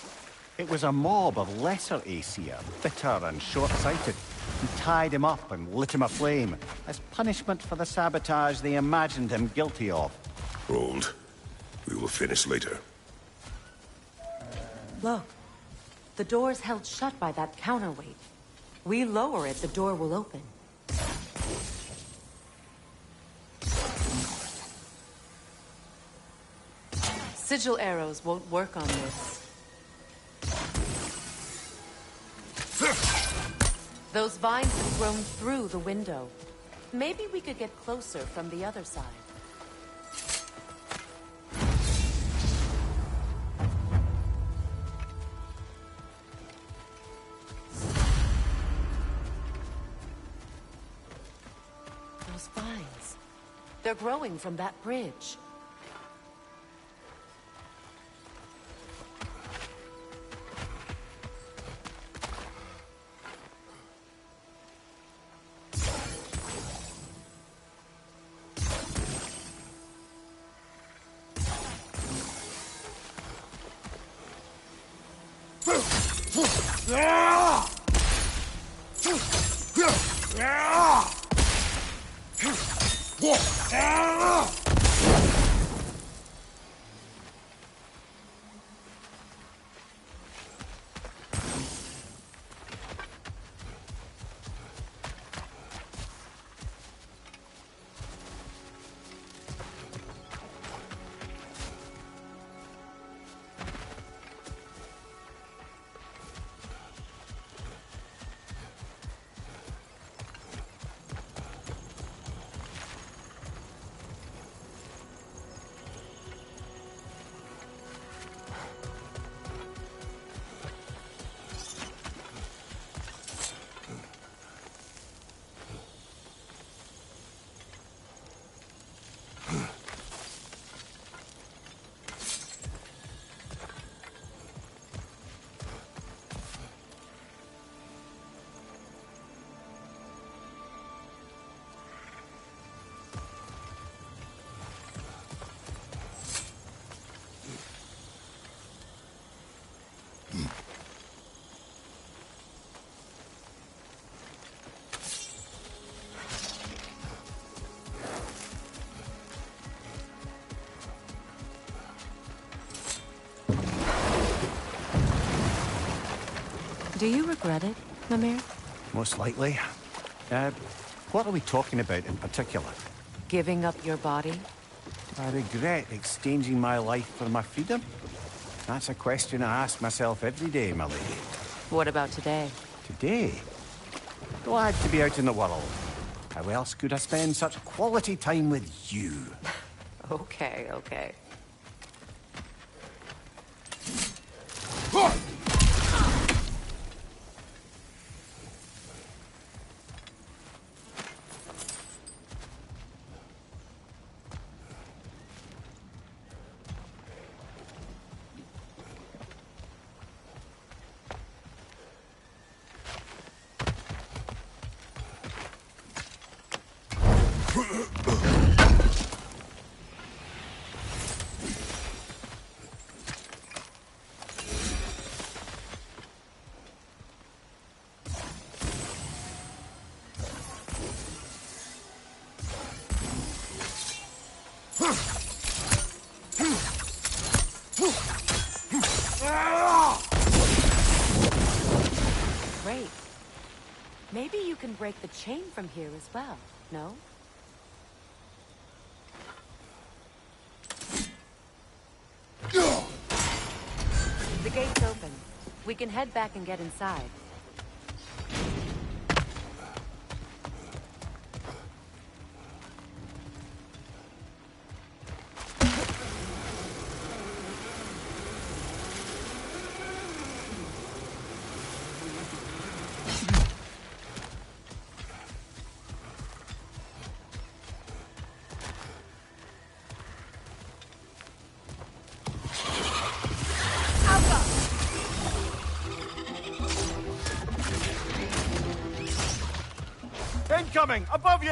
It was a mob of lesser Aesir, bitter and short-sighted, who tied him up and lit him aflame as punishment for the sabotage they imagined him guilty of. Hold. We will finish later. Look. The door's held shut by that counterweight. We lower it, the door will open. Sigil arrows won't work on this. Those vines have grown through the window. Maybe we could get closer from the other side. Those vines. They're growing from that bridge. Do you regret it, Lemire? Most likely. What are we talking about in particular? Giving up your body? I regret exchanging my life for my freedom? That's a question I ask myself every day, my lady. What about today? Today? Glad to be out in the world. How else could I spend such quality time with you? Okay, okay. Great. Maybe you can break the chain from here as well, no? The gate's open. We can head back and get inside. incoming! Above you!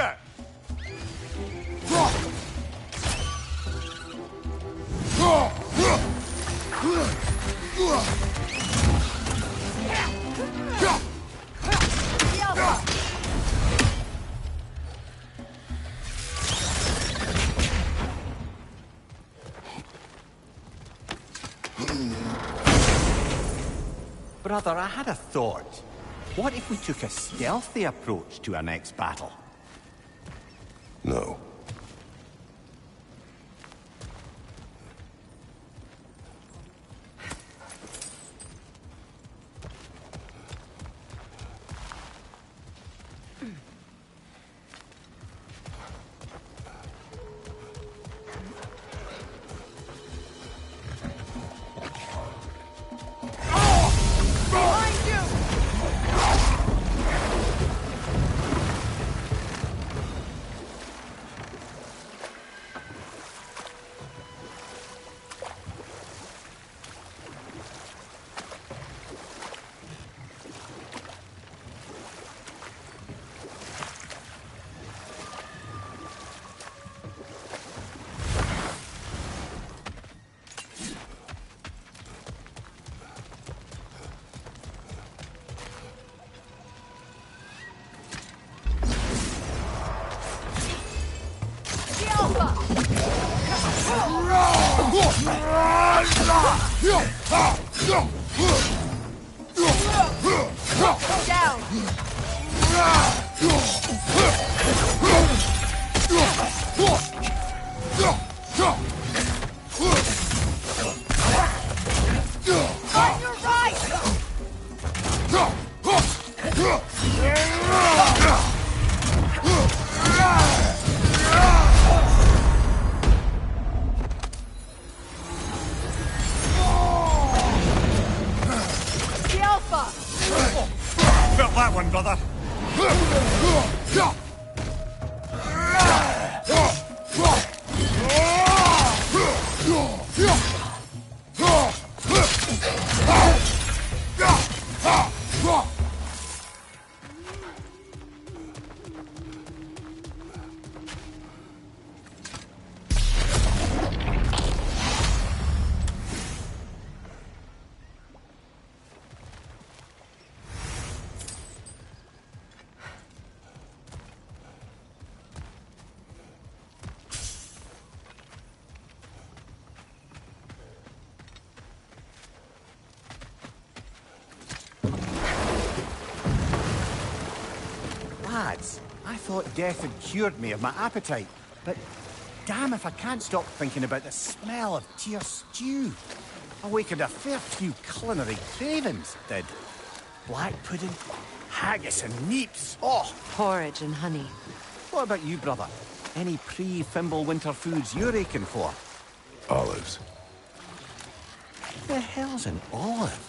Brother, I had a thought. What if we took a stealthy approach to our next battle? No. Felt that one, brother. Lads, I thought death had cured me of my appetite, but damn if I can't stop thinking about the smell of Tyr stew. Awakened a fair few culinary cravings, did. Black pudding, haggis and neeps. Oh! Porridge and honey. What about you, brother? Any pre-Fimble winter foods you're aching for? Olives. The hell's an olive?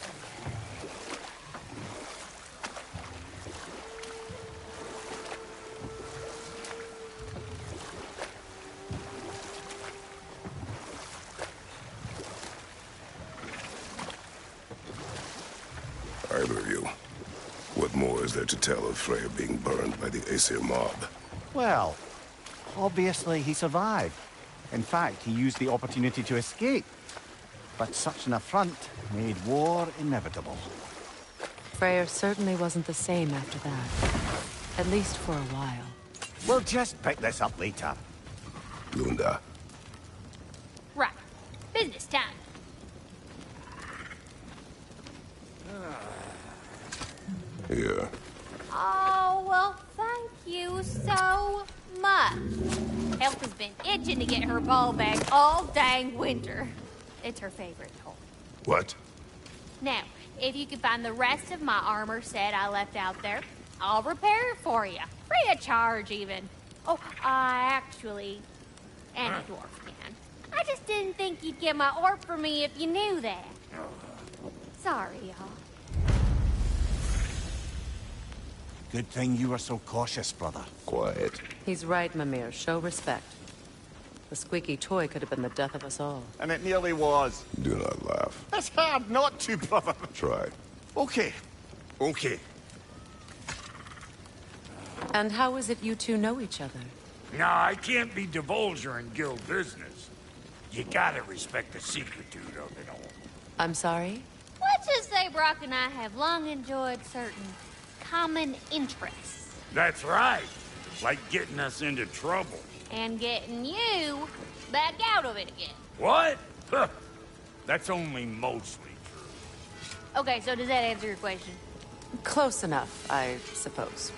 Either of you. What more is there to tell of Freya being burned by the Aesir mob? Well, obviously he survived. In fact, he used the opportunity to escape. But such an affront made war inevitable. Freyr certainly wasn't the same after that. At least for a while. We'll just pick this up later. Lunda. Right. Business time. Here. Oh, well, thank you so much. Elf has been itching to get her ball back all dang winter. It's her favorite toy. What? Now, if you can find the rest of my armor set I left out there, I'll repair it for you. Free of charge, even. Oh, actually, any dwarf can. I just didn't think you'd get my orb for me if you knew that. Sorry, y'all. Good thing you were so cautious, brother. Quiet. He's right, Mimir. Show respect. The squeaky toy could have been the death of us all. And it nearly was. Do not laugh. It's hard not to, brother. Try. Okay. Okay. And how is it you two know each other? Nah, I can't be divulger in guild business. You gotta respect the secretude of it all. I'm sorry? Let's just say Brock and I have long enjoyed certain common interests. That's right. Like getting us into trouble. And getting you back out of it again. What? Huh. That's only mostly true. Okay, so does that answer your question? Close enough, I suppose.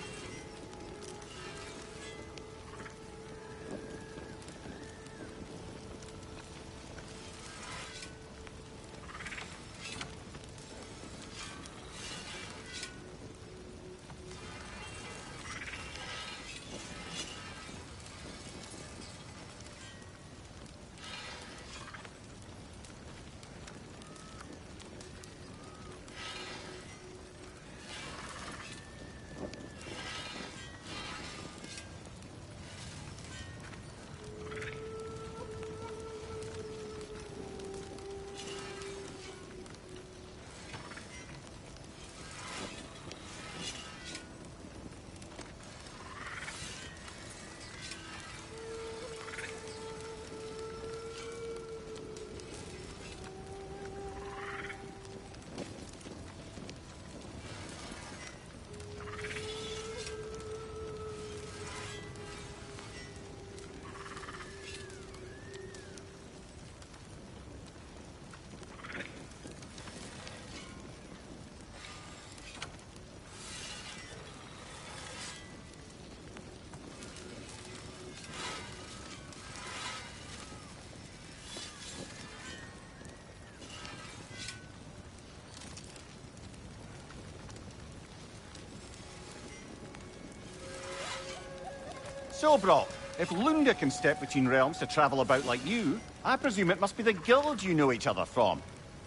So, Brock, if Lunda can step between realms to travel about like you, I presume it must be the guild you know each other from.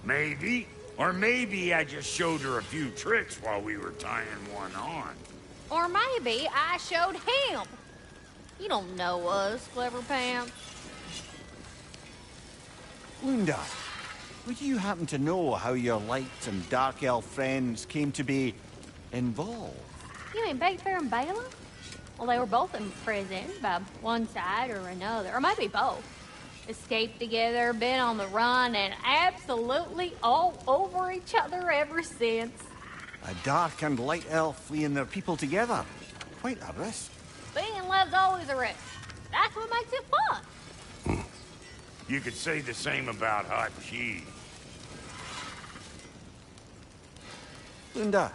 Maybe. Or maybe I just showed her a few tricks while we were tying one on. Or maybe I showed him. You don't know us, Clever Pants. Lunda, would you happen to know how your light and dark elf friends came to be involved? You mean Big Bear and Bela? Well, they were both in prison by one side or another, or maybe both. Escaped together, been on the run, and absolutely all over each other ever since. A dark and light elf fleeing their people together. Quite a risk. Being in love's always a risk. That's what makes it fun. You could say the same about hot cheese. Lunda,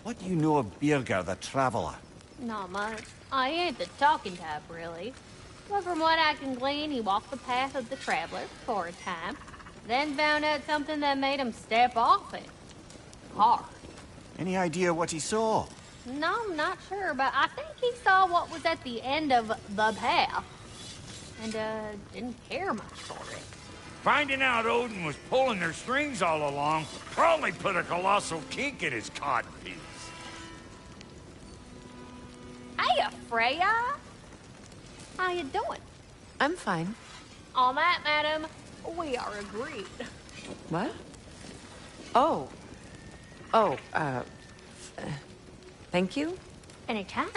what do you know of Birger the Traveler? Not much. I ain't the talking type, really. But from what I can glean, he walked the path of the traveler for a time, then found out something that made him step off it. Hard. Any idea what he saw? No, I'm not sure, but I think he saw what was at the end of the path. And, didn't care much for it. Finding out Odin was pulling their strings all along probably put a colossal kink in his codpiece. Hey, Freya! How you doing? I'm fine. On that, madam, we are agreed. What? Oh. Oh, thank you? Anytime.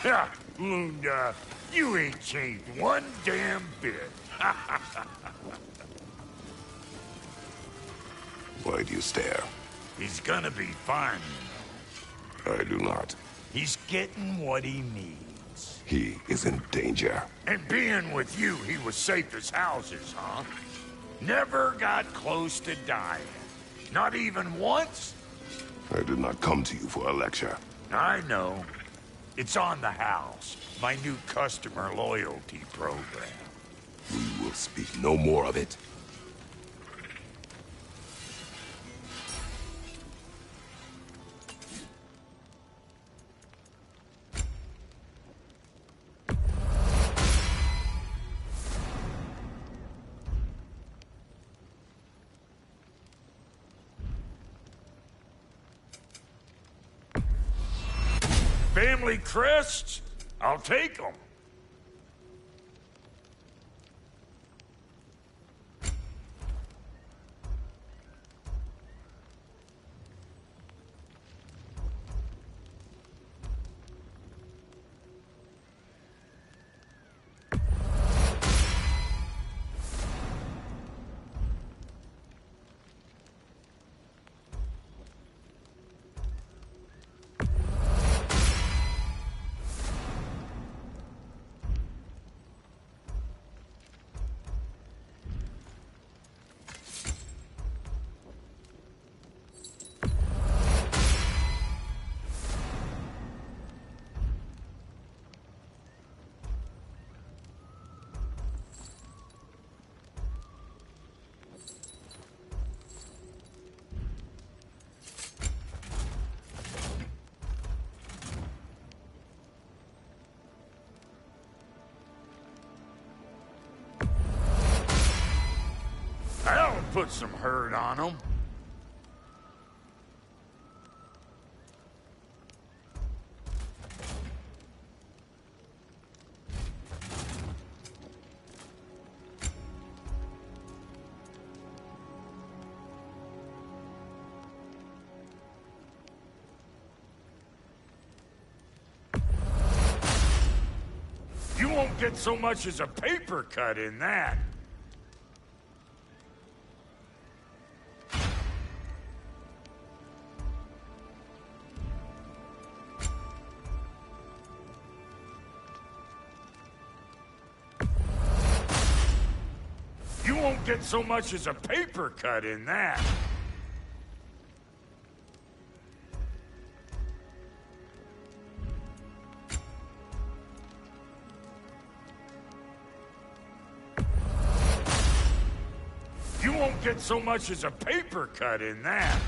Ha! Lunda, you ain't changed one damn bit. Why do you stare? He's gonna be fine. I do not. He's getting what he needs. He is in danger. And being with you, he was safe as houses, huh? Never got close to dying. Not even once? I did not come to you for a lecture. I know. It's on the house. My new customer loyalty program. We will speak no more of it. Family crests? I'll take them. put some hurt on them. You won't get so much as a paper cut in that. You won't get so much as a paper cut in that. You won't get so much as a paper cut in that.